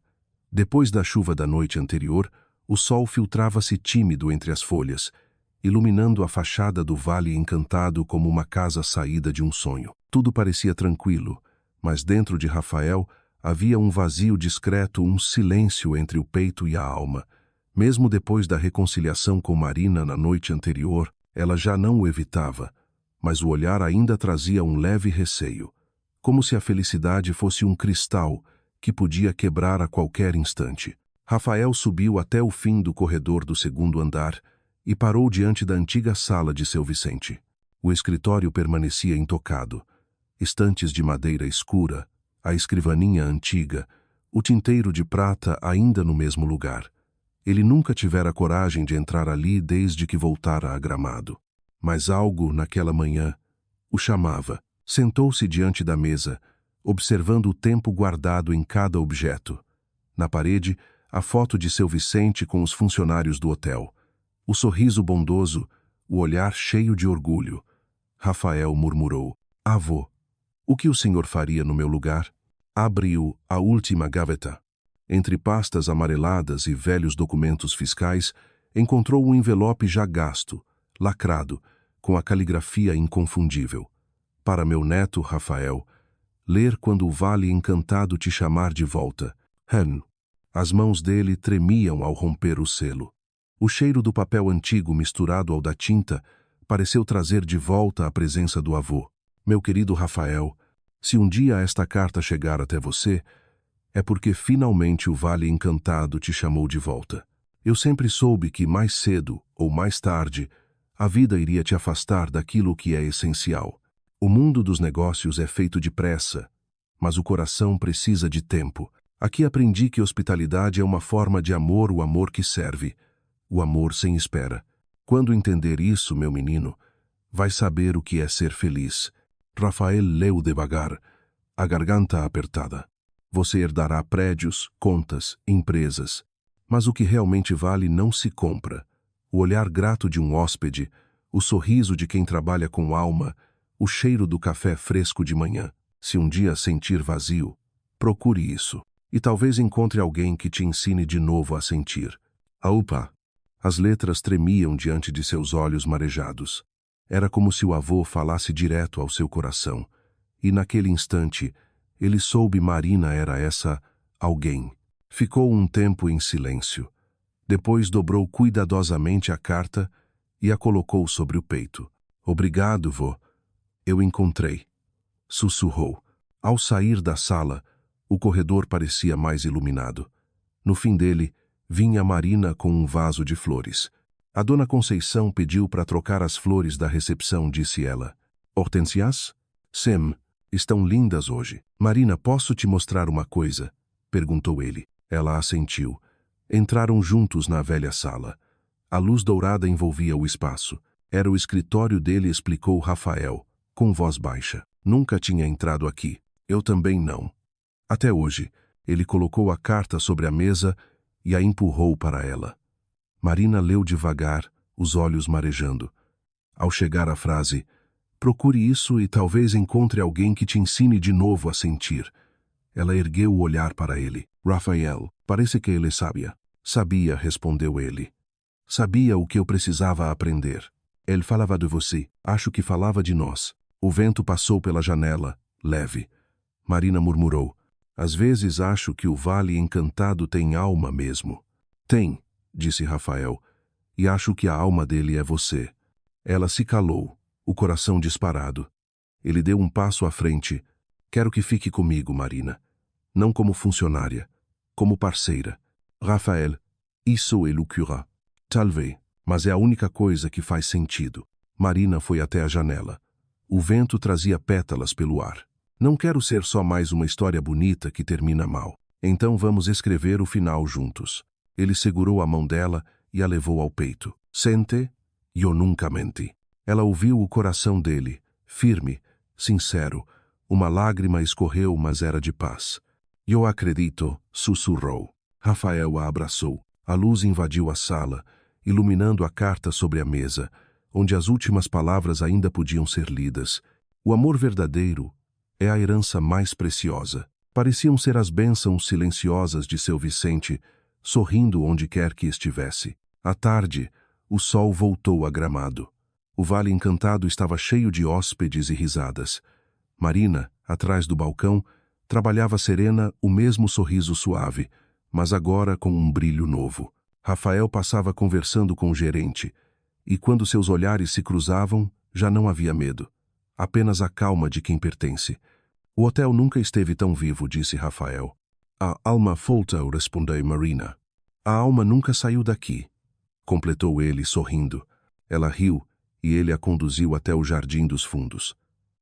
Depois da chuva da noite anterior, o sol filtrava-se tímido entre as folhas, iluminando a fachada do Vale Encantado como uma casa saída de um sonho. Tudo parecia tranquilo, mas dentro de Rafael havia um vazio discreto, um silêncio entre o peito e a alma. Mesmo depois da reconciliação com Marina na noite anterior, ela já não o evitava, mas o olhar ainda trazia um leve receio, como se a felicidade fosse um cristal que podia quebrar a qualquer instante. Rafael subiu até o fim do corredor do segundo andar e parou diante da antiga sala de seu Vicente. O escritório permanecia intocado. Estantes de madeira escura, a escrivaninha antiga, o tinteiro de prata ainda no mesmo lugar. Ele nunca tivera coragem de entrar ali desde que voltara a Gramado. Mas algo, naquela manhã, o chamava. Sentou-se diante da mesa, observando o tempo guardado em cada objeto. Na parede, a foto de seu Vicente com os funcionários do hotel. O sorriso bondoso, o olhar cheio de orgulho. Rafael murmurou: "Avô, o que o senhor faria no meu lugar?" Abriu a última gaveta. Entre pastas amareladas e velhos documentos fiscais, encontrou um envelope já gasto, lacrado, com a caligrafia inconfundível. Para meu neto, Rafael, ler quando o Vale Encantado te chamar de volta. Han. As mãos dele tremiam ao romper o selo. O cheiro do papel antigo misturado ao da tinta pareceu trazer de volta a presença do avô. Meu querido Rafael, se um dia esta carta chegar até você, é porque finalmente o Vale Encantado te chamou de volta. Eu sempre soube que mais cedo ou mais tarde a vida iria te afastar daquilo que é essencial. O mundo dos negócios é feito de pressa, mas o coração precisa de tempo. Aqui aprendi que hospitalidade é uma forma de amor, o amor que serve, o amor sem espera. Quando entender isso, meu menino, vai saber o que é ser feliz. Rafael leu devagar, a garganta apertada. Você herdará prédios, contas, empresas. Mas o que realmente vale não se compra. O olhar grato de um hóspede, o sorriso de quem trabalha com alma, o cheiro do café fresco de manhã. Se um dia sentir vazio, procure isso. E talvez encontre alguém que te ensine de novo a sentir. Aupa! As letras tremiam diante de seus olhos marejados. Era como se o avô falasse direto ao seu coração. E naquele instante, ele soube Marina era essa alguém. Ficou um tempo em silêncio. Depois dobrou cuidadosamente a carta e a colocou sobre o peito. Obrigado, vô. Eu encontrei. Sussurrou. Ao sair da sala, o corredor parecia mais iluminado. No fim dele, vinha Marina com um vaso de flores. A dona Conceição pediu para trocar as flores da recepção, disse ela. Hortensias? Sim, estão lindas hoje. Marina, posso te mostrar uma coisa? Perguntou ele. Ela assentiu. Entraram juntos na velha sala. A luz dourada envolvia o espaço. Era o escritório dele, explicou Rafael, com voz baixa. Nunca tinha entrado aqui. Eu também não. Até hoje, ele colocou a carta sobre a mesa e a empurrou para ela. Marina leu devagar, os olhos marejando. Ao chegar à frase, procure isso e talvez encontre alguém que te ensine de novo a sentir. Ela ergueu o olhar para ele. Rafael, parece que ele sabia. Sabia, respondeu ele. Sabia o que eu precisava aprender. Ele falava de você. Acho que falava de nós. O vento passou pela janela, leve. Marina murmurou. Às vezes acho que o Vale Encantado tem alma mesmo. Tem, disse Rafael, e acho que a alma dele é você. Ela se calou, o coração disparado. Ele deu um passo à frente. Quero que fique comigo, Marina. Não como funcionária, como parceira. Rafael, isso é loucura. Talvez, mas é a única coisa que faz sentido. Marina foi até a janela. O vento trazia pétalas pelo ar. Não quero ser só mais uma história bonita que termina mal. Então vamos escrever o final juntos. Ele segurou a mão dela e a levou ao peito. Sente, eu nunca menti. Ela ouviu o coração dele, firme, sincero. Uma lágrima escorreu, mas era de paz. Eu acredito, sussurrou. Rafael a abraçou. A luz invadiu a sala, iluminando a carta sobre a mesa, onde as últimas palavras ainda podiam ser lidas. O amor verdadeiro é a herança mais preciosa. Pareciam ser as bênçãos silenciosas de seu Vicente, sorrindo onde quer que estivesse. À tarde, o sol voltou a Gramado. O Vale Encantado estava cheio de hóspedes e risadas. Marina, atrás do balcão, trabalhava serena, o mesmo sorriso suave, mas agora com um brilho novo. Rafael passava conversando com o gerente, e quando seus olhares se cruzavam, já não havia medo. Apenas a calma de quem pertence. O hotel nunca esteve tão vivo, disse Rafael. A alma voltou, respondeu Marina. A alma nunca saiu daqui, completou ele, sorrindo. Ela riu, e ele a conduziu até o jardim dos fundos.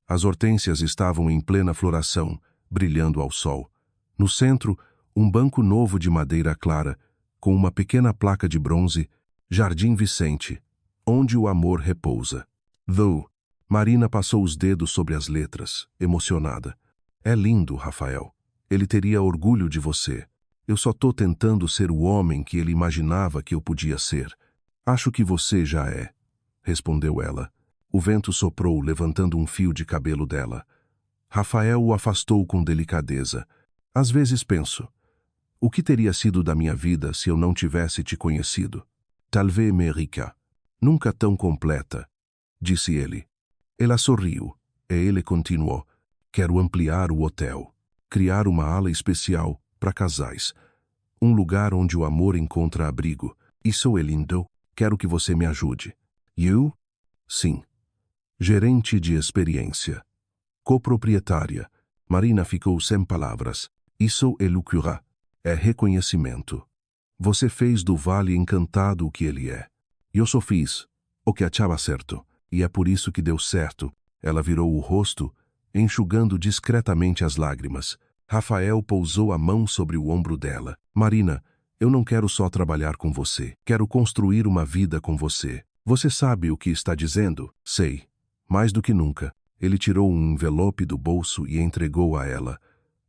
As hortênsias estavam em plena floração, brilhando ao sol. No centro, um banco novo de madeira clara, com uma pequena placa de bronze, Jardim Vicente, onde o amor repousa. Marina passou os dedos sobre as letras, emocionada. É lindo, Rafael. Ele teria orgulho de você. Eu só tô tentando ser o homem que ele imaginava que eu podia ser. Acho que você já é, respondeu ela. O vento soprou, levantando um fio de cabelo dela. Rafael o afastou com delicadeza. Às vezes penso, o que teria sido da minha vida se eu não tivesse te conhecido? Talvez me rica. Nunca tão completa, disse ele. Ela sorriu, e ele continuou. Quero ampliar o hotel, criar uma ala especial para casais. Um lugar onde o amor encontra abrigo. Isso é lindo. Quero que você me ajude. You? Sim. Gerente de experiência. Coproprietária. Marina ficou sem palavras. Isso é loucura. É reconhecimento. Você fez do Vale Encantado o que ele é. Eu só fiz o que achava certo. E é por isso que deu certo. Ela virou o rosto, enxugando discretamente as lágrimas. Rafael pousou a mão sobre o ombro dela. Marina, eu não quero só trabalhar com você. Quero construir uma vida com você. Você sabe o que está dizendo? Sei. Mais do que nunca. Ele tirou um envelope do bolso e entregou a ela.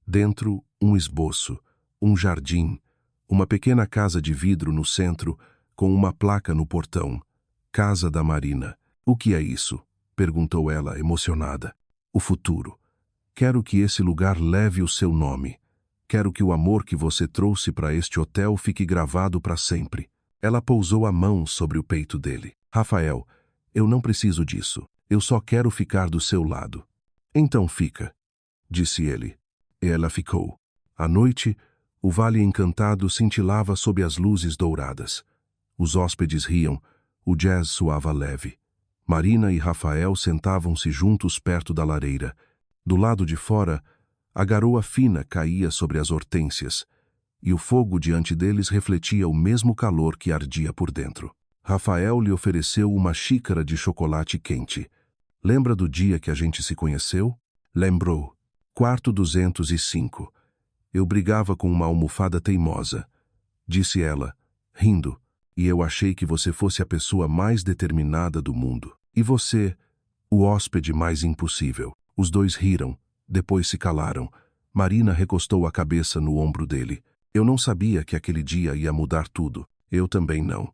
Dentro, um esboço, um jardim, uma pequena casa de vidro no centro, com uma placa no portão. Casa da Marina. O que é isso? Perguntou ela, emocionada. O futuro. Quero que esse lugar leve o seu nome. Quero que o amor que você trouxe para este hotel fique gravado para sempre. Ela pousou a mão sobre o peito dele. Rafael, eu não preciso disso. Eu só quero ficar do seu lado. Então fica, disse ele. E ela ficou. À noite, o vale encantado cintilava sob as luzes douradas. Os hóspedes riam, o jazz soava leve. Marina e Rafael sentavam-se juntos perto da lareira. Do lado de fora, a garoa fina caía sobre as hortênsias, e o fogo diante deles refletia o mesmo calor que ardia por dentro. Rafael lhe ofereceu uma xícara de chocolate quente. Lembra do dia que a gente se conheceu? Lembrou. Quarto 205. Eu brigava com uma almofada teimosa, disse ela, rindo, e eu achei que você fosse a pessoa mais determinada do mundo. E você, o hóspede mais impossível. Os dois riram, depois se calaram. Marina recostou a cabeça no ombro dele. Eu não sabia que aquele dia ia mudar tudo. Eu também não.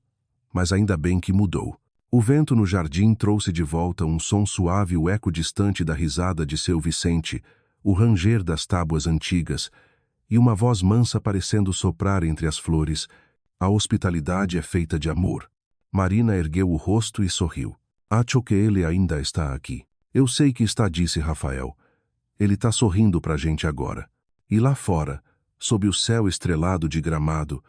Mas ainda bem que mudou. O vento no jardim trouxe de volta um som suave, o eco distante da risada de seu Vicente, o ranger das tábuas antigas, e uma voz mansa parecendo soprar entre as flores. A hospitalidade é feita de amor. Marina ergueu o rosto e sorriu. Acho que ele ainda está aqui. Eu sei que está, disse Rafael. Ele está sorrindo pra gente agora. E lá fora, sob o céu estrelado de Gramado,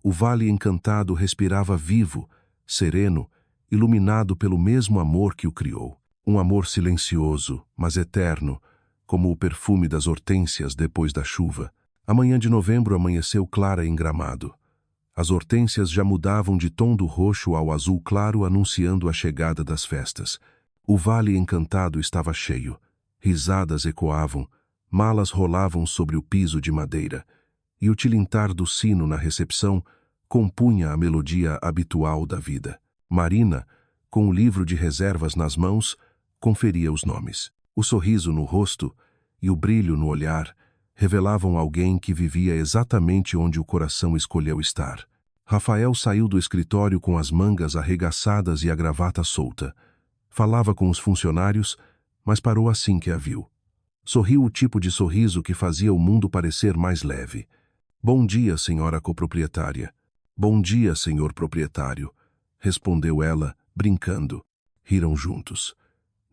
o vale encantado respirava vivo, sereno, iluminado pelo mesmo amor que o criou. Um amor silencioso, mas eterno, como o perfume das hortênsias depois da chuva. A manhã de novembro amanheceu clara em Gramado. As hortênsias já mudavam de tom do roxo ao azul claro, anunciando a chegada das festas. O vale encantado estava cheio. Risadas ecoavam, malas rolavam sobre o piso de madeira, e o tilintar do sino na recepção compunha a melodia habitual da vida. Marina, com o livro de reservas nas mãos, conferia os nomes. O sorriso no rosto e o brilho no olhar revelavam alguém que vivia exatamente onde o coração escolheu estar. Rafael saiu do escritório com as mangas arregaçadas e a gravata solta. Falava com os funcionários, mas parou assim que a viu. Sorriu o tipo de sorriso que fazia o mundo parecer mais leve. Bom dia, senhora coproprietária. Bom dia, senhor proprietário, respondeu ela, brincando. Riram juntos.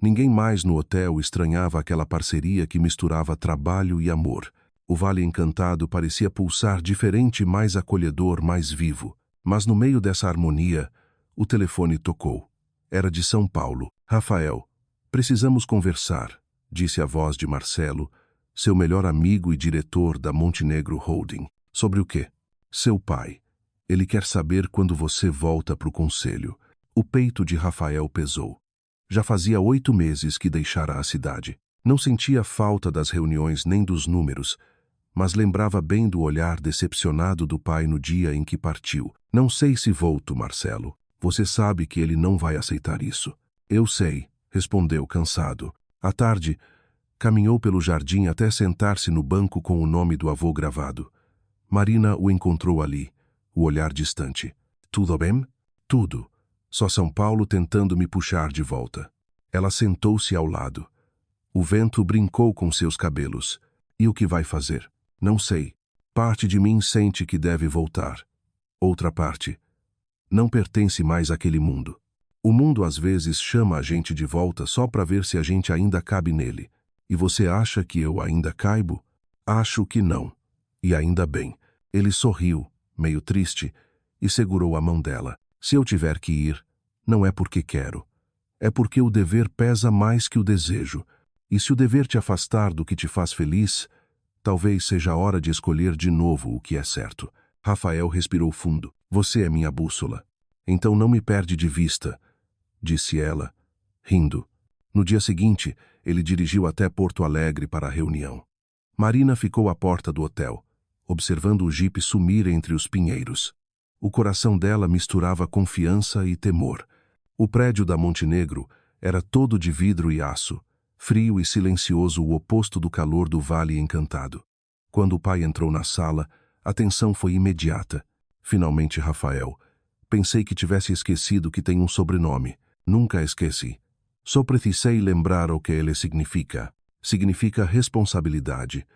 Ninguém mais no hotel estranhava aquela parceria que misturava trabalho e amor. O Vale Encantado parecia pulsar diferente, mais acolhedor, mais vivo. Mas no meio dessa harmonia, o telefone tocou. Era de São Paulo. Rafael, precisamos conversar, disse a voz de Marcelo, seu melhor amigo e diretor da Montenegro Holding. Sobre o quê? Seu pai. Ele quer saber quando você volta para o conselho. O peito de Rafael pesou. Já fazia 8 meses que deixara a cidade. Não sentia falta das reuniões nem dos números, mas lembrava bem do olhar decepcionado do pai no dia em que partiu. Não sei se volto, Marcelo. Você sabe que ele não vai aceitar isso. Eu sei, respondeu cansado. À tarde, caminhou pelo jardim até sentar-se no banco com o nome do avô gravado. Marina o encontrou ali, o olhar distante. Tudo bem? Tudo. Só São Paulo tentando me puxar de volta. Ela sentou-se ao lado. O vento brincou com seus cabelos. E o que vai fazer? Não sei. Parte de mim sente que deve voltar. Outra parte não pertence mais àquele mundo. O mundo às vezes chama a gente de volta só para ver se a gente ainda cabe nele. E você acha que eu ainda caibo? Acho que não. E ainda bem. Ele sorriu, meio triste, e segurou a mão dela. Se eu tiver que ir, não é porque quero. É porque o dever pesa mais que o desejo. E se o dever te afastar do que te faz feliz, talvez seja a hora de escolher de novo o que é certo. Rafael respirou fundo. Você é minha bússola. Então não me perde de vista, disse ela, rindo. No dia seguinte, ele dirigiu até Porto Alegre para a reunião. Marina ficou à porta do hotel, observando o jipe sumir entre os pinheiros. O coração dela misturava confiança e temor. O prédio da Montenegro era todo de vidro e aço, frio e silencioso, o oposto do calor do Vale Encantado. Quando o pai entrou na sala, a tensão foi imediata. Finalmente, Rafael. Pensei que tivesse esquecido que tem um sobrenome. Nunca esqueci. Só precisei lembrar o que ele significa. Significa responsabilidade.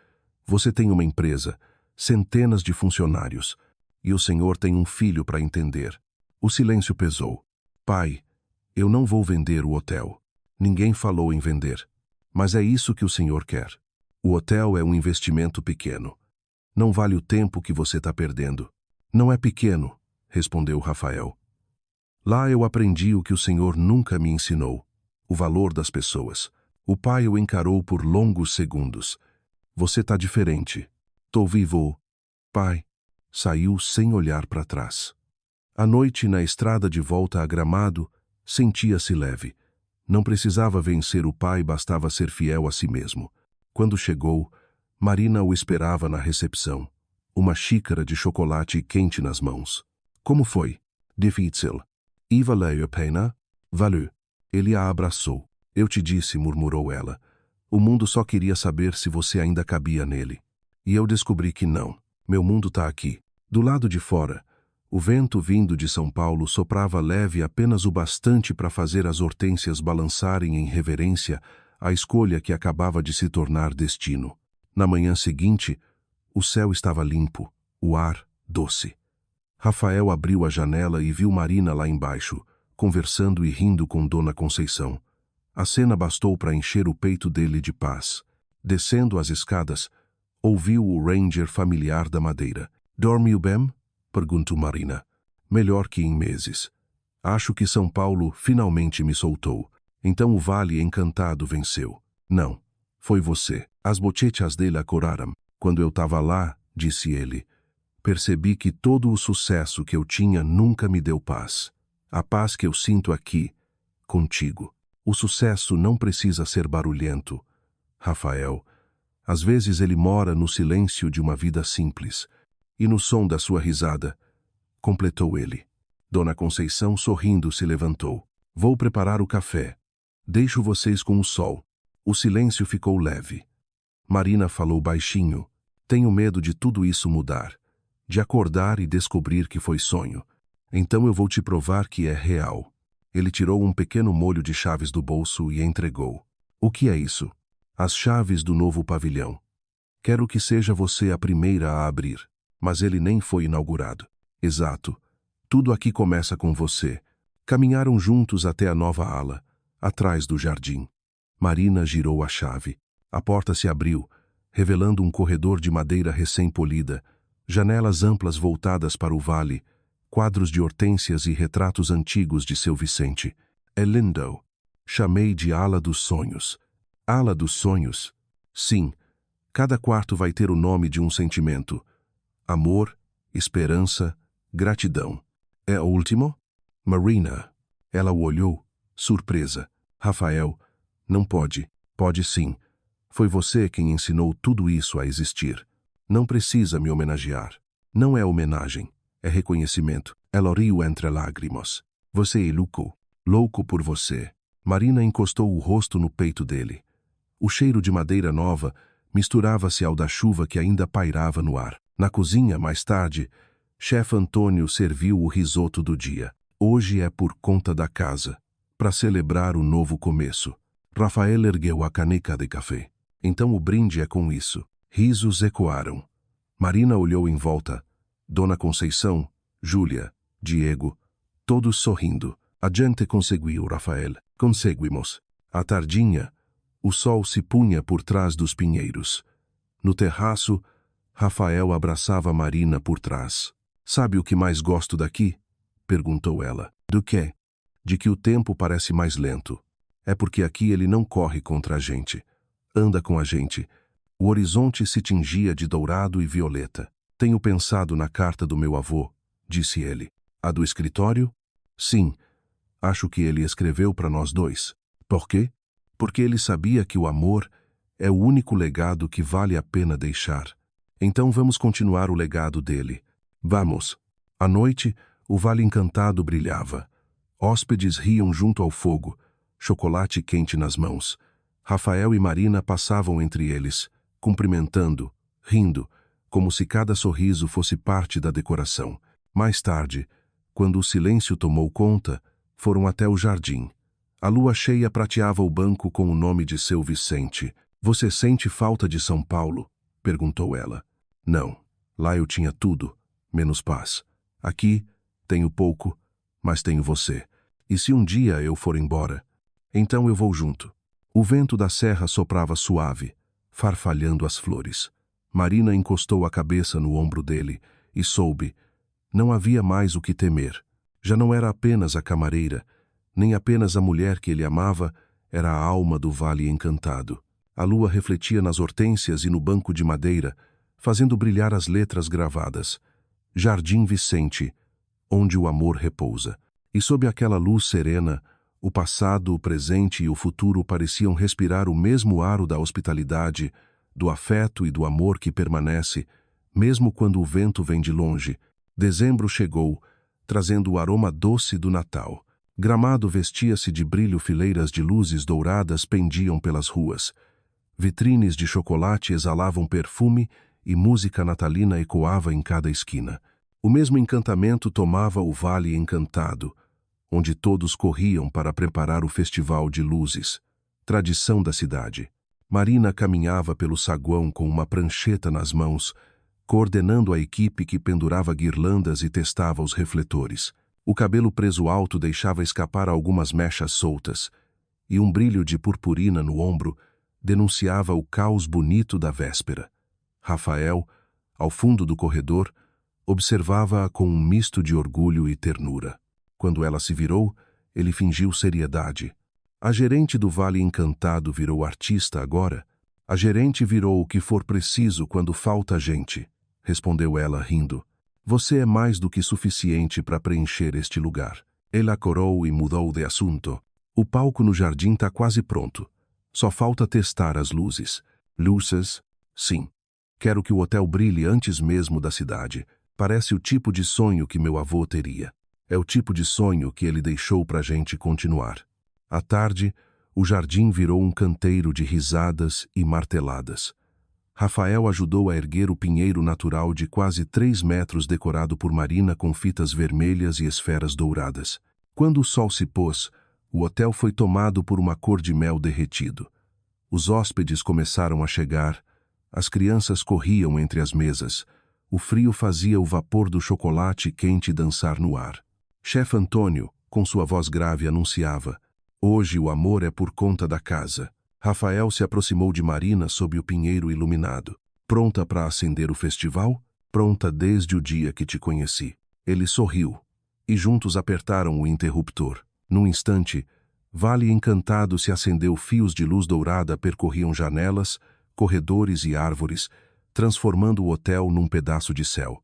Você tem uma empresa. centenas de funcionários. E o senhor tem um filho para entender. O silêncio pesou. Pai, eu não vou vender o hotel. Ninguém falou em vender. Mas é isso que o senhor quer. O hotel é um investimento pequeno. Não vale o tempo que você está perdendo. Não é pequeno, respondeu Rafael. Lá eu aprendi o que o senhor nunca me ensinou. O valor das pessoas. O pai o encarou por longos segundos. Você tá diferente. Tô vivo. Pai. Saiu sem olhar para trás. À noite, na estrada de volta a Gramado, sentia-se leve. Não precisava vencer o pai, bastava ser fiel a si mesmo. Quando chegou, Marina o esperava na recepção. Uma xícara de chocolate quente nas mãos. Como foi? Difícil. E valeu a pena? Valeu. Ele a abraçou. Eu te disse, murmurou ela. O mundo só queria saber se você ainda cabia nele. E eu descobri que não. Meu mundo tá aqui. Do lado de fora, o vento vindo de São Paulo soprava leve apenas o bastante para fazer as hortênsias balançarem em reverência à escolha que acabava de se tornar destino. Na manhã seguinte, o céu estava limpo, o ar doce. Rafael abriu a janela e viu Marina lá embaixo, conversando e rindo com Dona Conceição. A cena bastou para encher o peito dele de paz. Descendo as escadas, ouviu o ranger familiar da Madeira. Dormiu bem? Perguntou Marina. Melhor que em meses. Acho que São Paulo finalmente me soltou. Então o Vale Encantado venceu. Não, foi você. As bochechas dele acordaram. Quando eu estava lá, disse ele, percebi que todo o sucesso que eu tinha nunca me deu paz. A paz que eu sinto aqui, contigo. O sucesso não precisa ser barulhento. Rafael, às vezes ele mora no silêncio de uma vida simples. E no som da sua risada, completou ele. Dona Conceição, sorrindo, se levantou. Vou preparar o café. Deixo vocês com o sol. O silêncio ficou leve. Marina falou baixinho. Tenho medo de tudo isso mudar. De acordar e descobrir que foi sonho. Então eu vou te provar que é real. Ele tirou um pequeno molho de chaves do bolso e entregou. O que é isso? As chaves do novo pavilhão. Quero que seja você a primeira a abrir. Mas ele nem foi inaugurado. Exato. Tudo aqui começa com você. Caminharam juntos até a nova ala, atrás do jardim. Marina girou a chave. A porta se abriu, revelando um corredor de madeira recém-polida, janelas amplas voltadas para o vale, quadros de hortênsias e retratos antigos de seu Vicente. É lindo. Chamei de ala dos sonhos. Ala dos sonhos? Sim. Cada quarto vai ter o nome de um sentimento. Amor, esperança, gratidão. É o último? Marina. Ela o olhou, surpresa. Rafael, não pode. Pode sim. Foi você quem ensinou tudo isso a existir. Não precisa me homenagear. Não é homenagem, é reconhecimento. Ela riu entre lágrimas. Você é louco. Louco por você. Marina encostou o rosto no peito dele. O cheiro de madeira nova misturava-se ao da chuva que ainda pairava no ar. Na cozinha, mais tarde, chefe Antônio serviu o risoto do dia. Hoje é por conta da casa, para celebrar o novo começo. Rafael ergueu a caneca de café. Então o brinde é com isso. Risos ecoaram. Marina olhou em volta. Dona Conceição, Júlia, Diego, todos sorrindo. A gente conseguiu, Rafael. Conseguimos. À tardinha, o sol se punha por trás dos pinheiros. No terraço, Rafael abraçava Marina por trás. Sabe o que mais gosto daqui? Perguntou ela. Do quê? De que o tempo parece mais lento. É porque aqui ele não corre contra a gente. Anda com a gente. O horizonte se tingia de dourado e violeta. Tenho pensado na carta do meu avô, disse ele. A do escritório? Sim. Acho que ele escreveu para nós dois. Por quê? Porque ele sabia que o amor é o único legado que vale a pena deixar. Então vamos continuar o legado dele. Vamos. À noite, o Vale Encantado brilhava. Hóspedes riam junto ao fogo, chocolate quente nas mãos. Rafael e Marina passavam entre eles, cumprimentando, rindo, como se cada sorriso fosse parte da decoração. Mais tarde, quando o silêncio tomou conta, foram até o jardim. A lua cheia prateava o banco com o nome de seu Vicente. Você sente falta de São Paulo? Perguntou ela. Não. Lá eu tinha tudo, menos paz. Aqui, tenho pouco, mas tenho você. E se um dia eu for embora, então eu vou junto. O vento da serra soprava suave, farfalhando as flores. Marina encostou a cabeça no ombro dele e soube. Não havia mais o que temer. Já não era apenas a camareira, nem apenas a mulher que ele amava, era a alma do Vale Encantado. A lua refletia nas hortênsias e no banco de madeira, fazendo brilhar as letras gravadas. Jardim Vicente, onde o amor repousa. E sob aquela luz serena, o passado, o presente e o futuro pareciam respirar o mesmo aro da hospitalidade, do afeto e do amor que permanece, mesmo quando o vento vem de longe. Dezembro chegou, trazendo o aroma doce do Natal. Gramado vestia-se de brilho, fileiras de luzes douradas pendiam pelas ruas. Vitrines de chocolate exalavam perfume e música natalina ecoava em cada esquina. O mesmo encantamento tomava o Vale Encantado, onde todos corriam para preparar o festival de luzes, tradição da cidade. Marina caminhava pelo saguão com uma prancheta nas mãos, coordenando a equipe que pendurava guirlandas e testava os refletores. O cabelo preso alto deixava escapar algumas mechas soltas, e um brilho de purpurina no ombro denunciava o caos bonito da véspera. Rafael, ao fundo do corredor, observava-a com um misto de orgulho e ternura. Quando ela se virou, ele fingiu seriedade. A gerente do Vale Encantado virou artista agora? A gerente virou o que for preciso quando falta gente, respondeu ela rindo. Você é mais do que suficiente para preencher este lugar. Ela corou e mudou de assunto. O palco no jardim está quase pronto. Só falta testar as luzes. Luzes? Sim. Quero que o hotel brilhe antes mesmo da cidade. Parece o tipo de sonho que meu avô teria. É o tipo de sonho que ele deixou para a gente continuar. À tarde, o jardim virou um canteiro de risadas e marteladas. Rafael ajudou a erguer o pinheiro natural de quase 3 metros decorado por Marina com fitas vermelhas e esferas douradas. Quando o sol se pôs, o hotel foi tomado por uma cor de mel derretido. Os hóspedes começaram a chegar, as crianças corriam entre as mesas, o frio fazia o vapor do chocolate quente dançar no ar. Chefe Antônio, com sua voz grave, anunciava: hoje o amor é por conta da casa. Rafael se aproximou de Marina sob o pinheiro iluminado. Pronta para acender o festival? Pronta desde o dia que te conheci. Ele sorriu, e juntos apertaram o interruptor. Num instante, Vale Encantado se acendeu, fios de luz dourada percorriam janelas, corredores e árvores, transformando o hotel num pedaço de céu.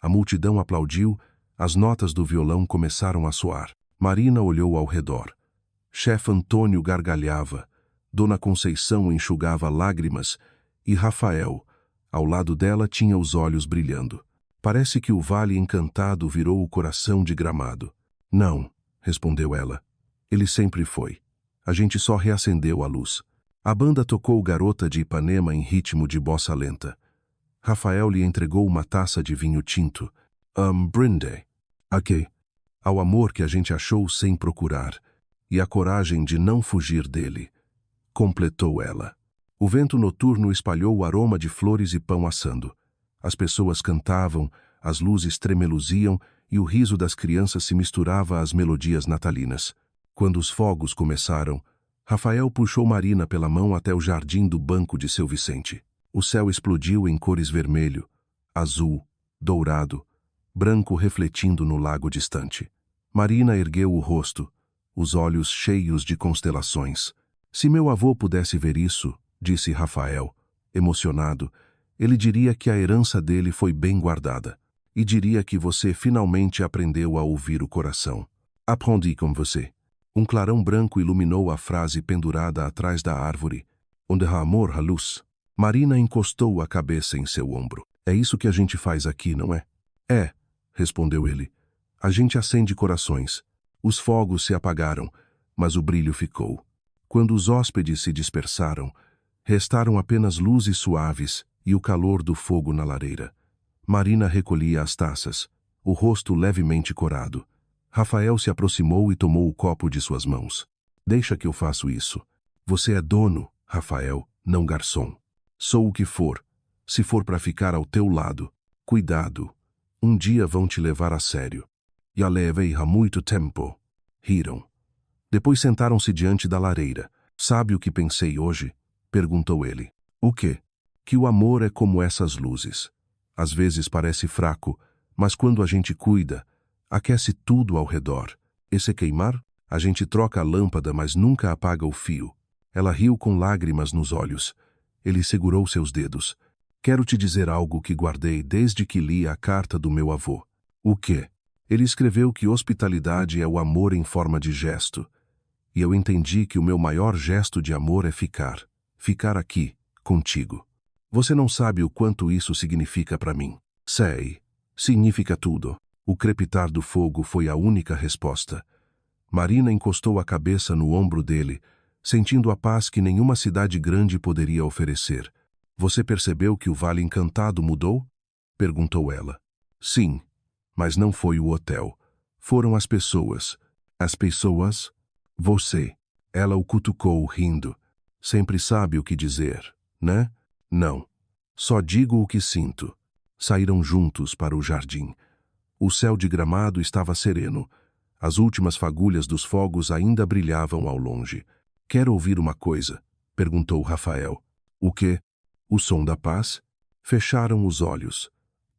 A multidão aplaudiu, as notas do violão começaram a soar. Marina olhou ao redor. Chefe Antônio gargalhava, Dona Conceição enxugava lágrimas e Rafael, ao lado dela, tinha os olhos brilhando. Parece que o Vale Encantado virou o coração de Gramado. Não, respondeu ela. Ele sempre foi. A gente só reacendeu a luz. A banda tocou Garota de Ipanema em ritmo de bossa lenta. Rafael lhe entregou uma taça de vinho tinto. Brinde. A quê? Ao amor que a gente achou sem procurar, e a coragem de não fugir dele, completou ela. O vento noturno espalhou o aroma de flores e pão assando. As pessoas cantavam, as luzes tremeluziam e o riso das crianças se misturava às melodias natalinas. Quando os fogos começaram, Rafael puxou Marina pela mão até o jardim do Banco de Seu Vicente. O céu explodiu em cores vermelho, azul, dourado, branco refletindo no lago distante. Marina ergueu o rosto, os olhos cheios de constelações. Se meu avô pudesse ver isso, disse Rafael, emocionado, ele diria que a herança dele foi bem guardada. E diria que você finalmente aprendeu a ouvir o coração. Aprendi com você. Um clarão branco iluminou a frase pendurada atrás da árvore. Onde há amor, há luz. Marina encostou a cabeça em seu ombro. É isso que a gente faz aqui, não é? É, respondeu ele. A gente acende corações. Os fogos se apagaram, mas o brilho ficou. Quando os hóspedes se dispersaram, restaram apenas luzes suaves e o calor do fogo na lareira. Marina recolhia as taças, o rosto levemente corado. Rafael se aproximou e tomou o copo de suas mãos. Deixa que eu faço isso. Você é dono, Rafael, não garçom. Sou o que for. Se for para ficar ao teu lado, Cuidado. Um dia vão te levar a sério. Já levei há muito tempo. Riram. Depois sentaram-se diante da lareira. Sabe o que pensei hoje? Perguntou ele. O quê? Que o amor é como essas luzes. Às vezes parece fraco, mas quando a gente cuida, aquece tudo ao redor. E se queimar, a gente troca a lâmpada, mas nunca apaga o fio. Ela riu com lágrimas nos olhos. Ele segurou seus dedos. Quero te dizer algo que guardei desde que li a carta do meu avô. O quê? Ele escreveu que hospitalidade é o amor em forma de gesto. E eu entendi que o meu maior gesto de amor é ficar. Ficar aqui, contigo. Você não sabe o quanto isso significa para mim. Sei. Significa tudo. O crepitar do fogo foi a única resposta. Marina encostou a cabeça no ombro dele, sentindo a paz que nenhuma cidade grande poderia oferecer. Você percebeu que o Vale Encantado mudou? Perguntou ela. Sim, mas não foi o hotel. Foram as pessoas. As pessoas? Você. Ela o cutucou, rindo. Sempre sabe o que dizer, né? Não. Só digo o que sinto. Saíram juntos para o jardim. O céu de Gramado estava sereno. As últimas fagulhas dos fogos ainda brilhavam ao longe. Quer ouvir uma coisa? Perguntou Rafael. O quê? O som da paz? Fecharam os olhos.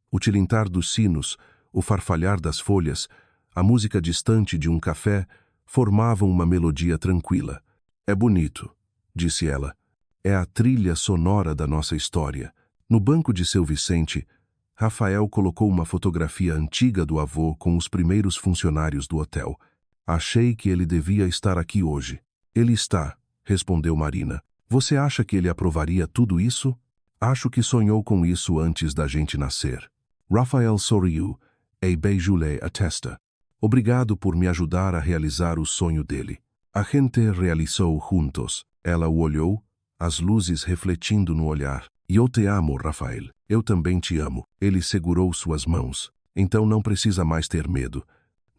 O tilintar dos sinos, o farfalhar das folhas, a música distante de um café formavam uma melodia tranquila. É bonito, disse ela. É a trilha sonora da nossa história. No banco de seu Vicente, Rafael colocou uma fotografia antiga do avô com os primeiros funcionários do hotel. Achei que ele devia estar aqui hoje. Ele está, respondeu Marina. Você acha que ele aprovaria tudo isso? Acho que sonhou com isso antes da gente nascer. Rafael sorriu, e beijou-lhe a testa. Obrigado por me ajudar a realizar o sonho dele. A gente realizou juntos. Ela o olhou, as luzes refletindo no olhar. Eu te amo, Rafael. Eu também te amo. Ele segurou suas mãos. Então não precisa mais ter medo.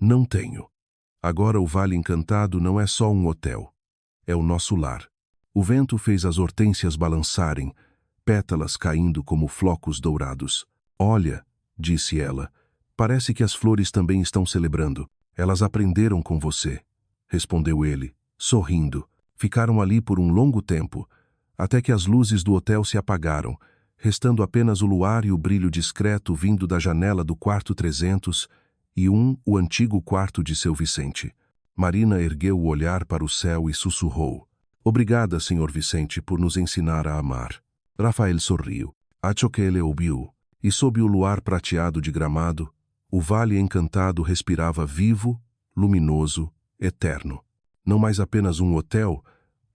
Não tenho. Agora o Vale Encantado não é só um hotel. É o nosso lar. O vento fez as hortênsias balançarem, pétalas caindo como flocos dourados. Olha, disse ela, parece que as flores também estão celebrando. Elas aprenderam com você, respondeu ele, sorrindo. Ficaram ali por um longo tempo, até que as luzes do hotel se apagaram, restando apenas o luar e o brilho discreto vindo da janela do quarto 301, o antigo quarto de seu Vicente. Marina ergueu o olhar para o céu e sussurrou. Obrigada, Sr. Vicente, por nos ensinar a amar. Rafael sorriu. Acho que ele ouviu. E sob o luar prateado de Gramado, o Vale Encantado respirava vivo, luminoso, eterno. Não mais apenas um hotel,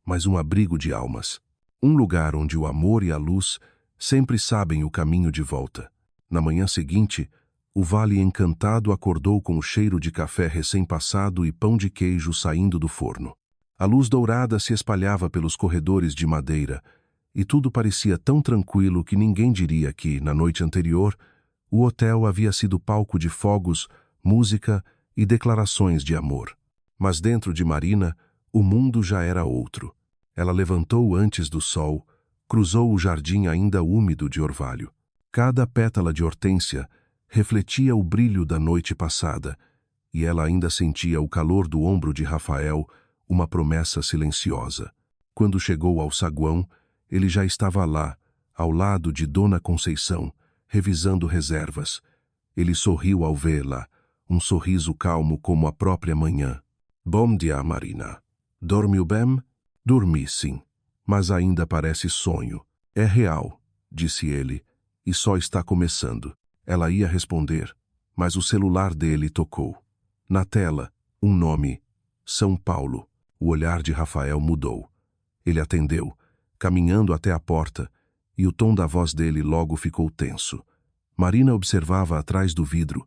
mas um abrigo de almas. Um lugar onde o amor e a luz sempre sabem o caminho de volta. Na manhã seguinte, o Vale Encantado acordou com o cheiro de café recém-passado e pão de queijo saindo do forno. A luz dourada se espalhava pelos corredores de madeira, e tudo parecia tão tranquilo que ninguém diria que, na noite anterior, o hotel havia sido palco de fogos, música e declarações de amor. Mas dentro de Marina, o mundo já era outro. Ela levantou antes do sol, cruzou o jardim ainda úmido de orvalho. Cada pétala de hortênsia refletia o brilho da noite passada, e ela ainda sentia o calor do ombro de Rafael, uma promessa silenciosa. Quando chegou ao saguão, ele já estava lá, ao lado de Dona Conceição, revisando reservas. Ele sorriu ao vê-la, um sorriso calmo como a própria manhã. Bom dia, Marina. Dormiu bem? Dormi, sim. Mas ainda parece sonho. É real, disse ele, e só está começando. Ela ia responder, mas o celular dele tocou. Na tela, um nome, São Paulo. O olhar de Rafael mudou. Ele atendeu, caminhando até a porta, e o tom da voz dele logo ficou tenso. Marina observava atrás do vidro,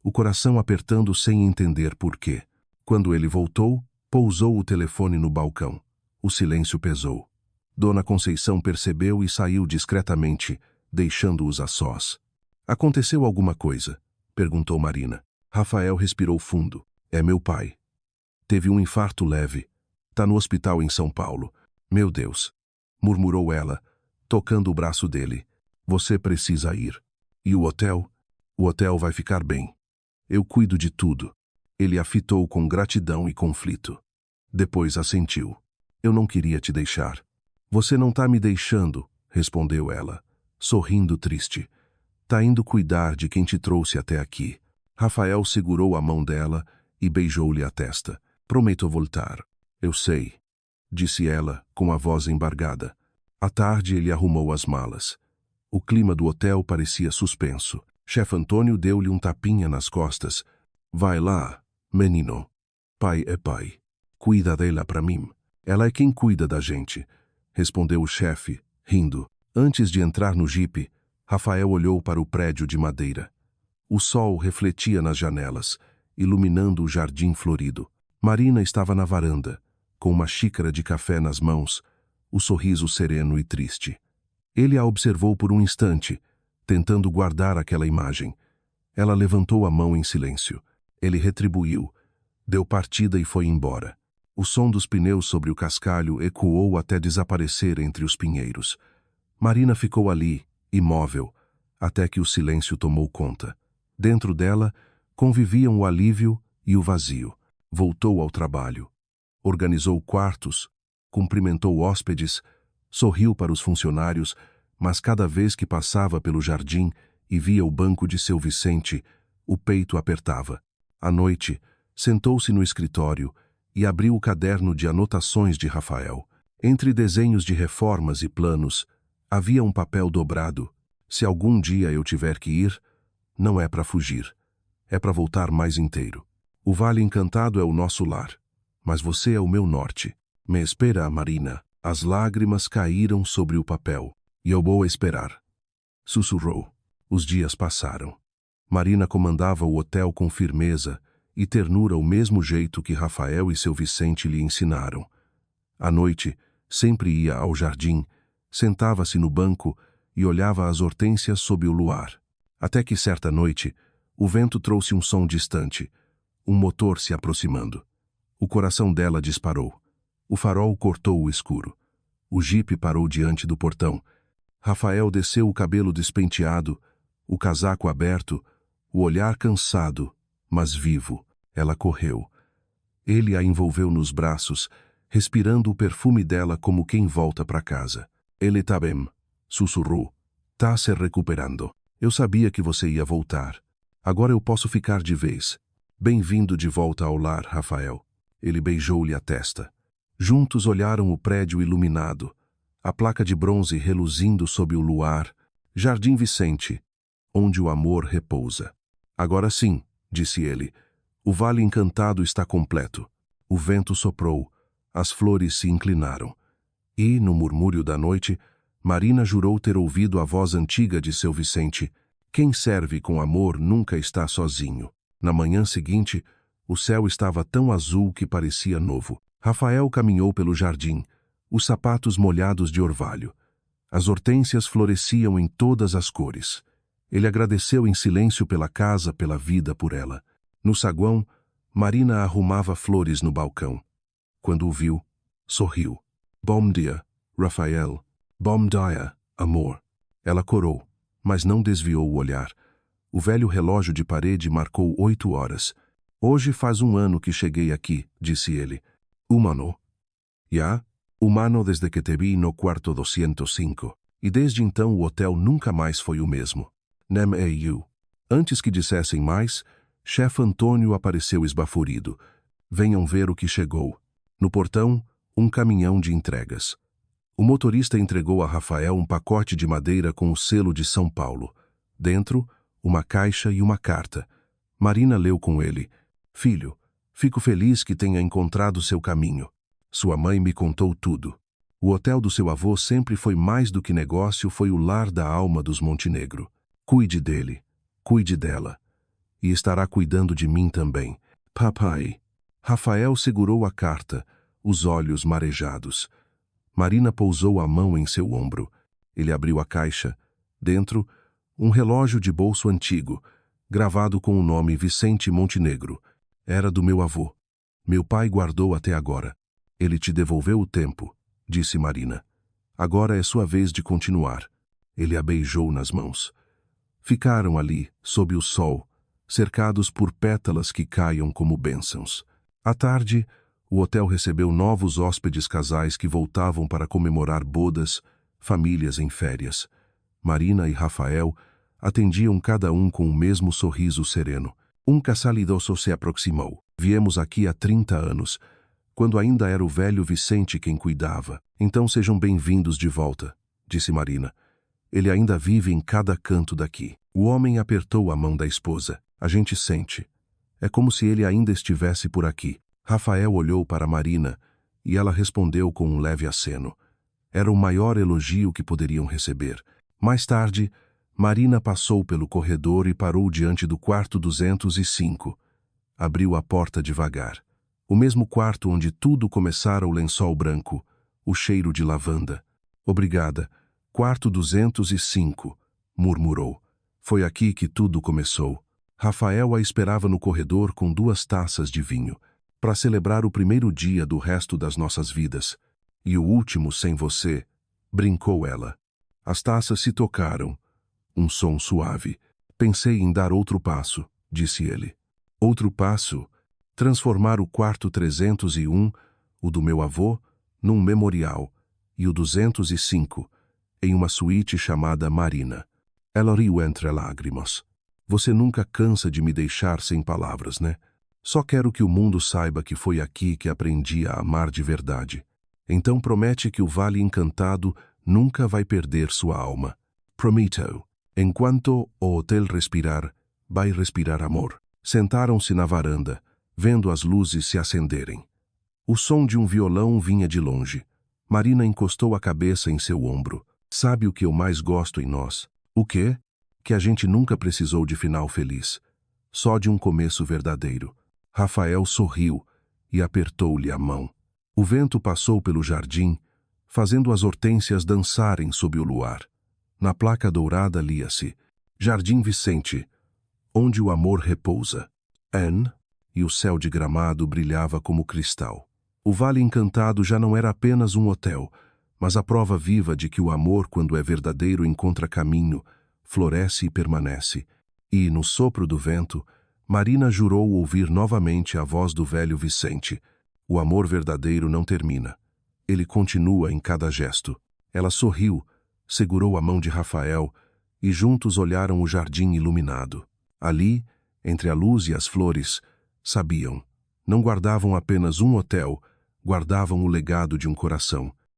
o coração apertando sem entender por quê. Quando ele voltou, pousou o telefone no balcão. O silêncio pesou. Dona Conceição percebeu e saiu discretamente, deixando-os a sós. Aconteceu alguma coisa? Perguntou Marina. Rafael respirou fundo. É meu pai. Teve um infarto leve. Tá no hospital em São Paulo. Meu Deus, murmurou ela, tocando o braço dele. Você precisa ir. E o hotel? O hotel vai ficar bem. Eu cuido de tudo. Ele a fitou com gratidão e conflito. Depois assentiu. Eu não queria te deixar. Você não tá me deixando, respondeu ela, sorrindo triste. Tá indo cuidar de quem te trouxe até aqui. Rafael segurou a mão dela e beijou-lhe a testa. Prometo voltar. Eu sei, disse ela, com a voz embargada. À tarde ele arrumou as malas. O clima do hotel parecia suspenso. Chefe Antônio deu-lhe um tapinha nas costas. Vai lá, menino. Pai é pai. Cuida dela pra mim. Ela é quem cuida da gente, respondeu o chefe, rindo. Antes de entrar no jipe, Rafael olhou para o prédio de madeira. O sol refletia nas janelas, iluminando o jardim florido. Marina estava na varanda, com uma xícara de café nas mãos, o sorriso sereno e triste. Ele a observou por um instante, tentando guardar aquela imagem. Ela levantou a mão em silêncio. Ele retribuiu, deu partida e foi embora. O som dos pneus sobre o cascalho ecoou até desaparecer entre os pinheiros. Marina ficou ali, imóvel, até que o silêncio tomou conta. Dentro dela, conviviam o alívio e o vazio. Voltou ao trabalho. Organizou quartos, cumprimentou hóspedes, sorriu para os funcionários, mas cada vez que passava pelo jardim e via o banco de seu Vicente, o peito apertava. À noite, sentou-se no escritório e abriu o caderno de anotações de Rafael. Entre desenhos de reformas e planos, havia um papel dobrado. Se algum dia eu tiver que ir, não é para fugir. É para voltar mais inteiro. O Vale Encantado é o nosso lar, mas você é o meu norte. Me espera, Marina. As lágrimas caíram sobre o papel. E eu vou esperar. Sussurrou. Os dias passaram. Marina comandava o hotel com firmeza e ternura ao mesmo jeito que Rafael e seu Vicente lhe ensinaram. À noite, sempre ia ao jardim, sentava-se no banco e olhava as hortênsias sob o luar. Até que certa noite, o vento trouxe um som distante, um motor se aproximando. O coração dela disparou. O farol cortou o escuro. O jipe parou diante do portão. Rafael desceu o cabelo despenteado, o casaco aberto, o olhar cansado, mas vivo. Ela correu. Ele a envolveu nos braços, respirando o perfume dela como quem volta para casa. Ele tá bem, sussurrou. Tá se recuperando. Eu sabia que você ia voltar. Agora eu posso ficar de vez. Bem-vindo de volta ao lar, Rafael. Ele beijou-lhe a testa. Juntos olharam o prédio iluminado, a placa de bronze reluzindo sob o luar, Jardim Vicente, onde o amor repousa. Agora sim, disse ele, o Vale Encantado está completo. O vento soprou, as flores se inclinaram. E, no murmúrio da noite, Marina jurou ter ouvido a voz antiga de seu Vicente. Quem serve com amor nunca está sozinho. Na manhã seguinte, o céu estava tão azul que parecia novo. Rafael caminhou pelo jardim, os sapatos molhados de orvalho. As hortênsias floresciam em todas as cores. Ele agradeceu em silêncio pela casa, pela vida, por ela. No saguão, Marina arrumava flores no balcão. Quando o viu, sorriu. Bom dia, Rafael. Bom dia, amor. Ela corou, mas não desviou o olhar. O velho relógio de parede marcou 8 horas. Hoje faz 1 ano que cheguei aqui, disse ele. Humano. Já? Humano desde que te vi no quarto 205. E desde então o hotel nunca mais foi o mesmo. Nem eu. Antes que dissessem mais, chefe Antônio apareceu esbaforido. Venham ver o que chegou. No portão, um caminhão de entregas. O motorista entregou a Rafael um pacote de madeira com o selo de São Paulo. Dentro, uma caixa e uma carta. Marina leu com ele. Filho, fico feliz que tenha encontrado seu caminho. Sua mãe me contou tudo. O hotel do seu avô sempre foi mais do que negócio, foi o lar da alma dos Montenegro. Cuide dele, cuide dela. E estará cuidando de mim também. Papai. Rafael segurou a carta, os olhos marejados. Marina pousou a mão em seu ombro. Ele abriu a caixa. Dentro, um relógio de bolso antigo, gravado com o nome Vicente Montenegro. Era do meu avô. Meu pai guardou até agora. Ele te devolveu o tempo, disse Marina. Agora é sua vez de continuar. Ele a beijou nas mãos. Ficaram ali, sob o sol, cercados por pétalas que caiam como bênçãos. À tarde, o hotel recebeu novos hóspedes casais que voltavam para comemorar bodas, famílias em férias. Marina e Rafael atendiam cada um com o mesmo sorriso sereno. Um casal idoso se aproximou. Viemos aqui há 30 anos, quando ainda era o velho Vicente quem cuidava. Então sejam bem-vindos de volta, disse Marina. Ele ainda vive em cada canto daqui. O homem apertou a mão da esposa. A gente sente. É como se ele ainda estivesse por aqui. Rafael olhou para Marina e ela respondeu com um leve aceno. Era o maior elogio que poderiam receber. Mais tarde, Marina passou pelo corredor e parou diante do quarto 205. Abriu a porta devagar. O mesmo quarto onde tudo começara o lençol branco, o cheiro de lavanda. Obrigada. Quarto 205, murmurou. Foi aqui que tudo começou. Rafael a esperava no corredor com 2 taças de vinho, para celebrar o primeiro dia do resto das nossas vidas. E o último sem você, brincou ela. As taças se tocaram. Um som suave. Pensei em dar outro passo, disse ele. Outro passo? Transformar o quarto 301, o do meu avô, num memorial, e o 205, em uma suíte chamada Marina. Ela riu entre lágrimas. Você nunca cansa de me deixar sem palavras, né? Só quero que o mundo saiba que foi aqui que aprendi a amar de verdade. Então promete que o Vale Encantado nunca vai perder sua alma. Prometo. Enquanto o hotel respirar, vai respirar amor. Sentaram-se na varanda, vendo as luzes se acenderem. O som de um violão vinha de longe. Marina encostou a cabeça em seu ombro. Sabe o que eu mais gosto em nós? O quê? Que a gente nunca precisou de final feliz. Só de um começo verdadeiro. Rafael sorriu e apertou-lhe a mão. O vento passou pelo jardim, fazendo as hortênsias dançarem sob o luar. Na placa dourada lia-se: Jardim Vicente, onde o amor repousa. Anne, e o céu de Gramado brilhava como cristal. O Vale Encantado já não era apenas um hotel, mas a prova viva de que o amor, quando é verdadeiro, encontra caminho, floresce e permanece. E, no sopro do vento, Marina jurou ouvir novamente a voz do velho Vicente. O amor verdadeiro não termina. Ele continua em cada gesto. Ela sorriu, segurou a mão de Rafael e juntos olharam o jardim iluminado. Ali, entre a luz e as flores, sabiam. Não guardavam apenas um hotel, guardavam o legado de um coração.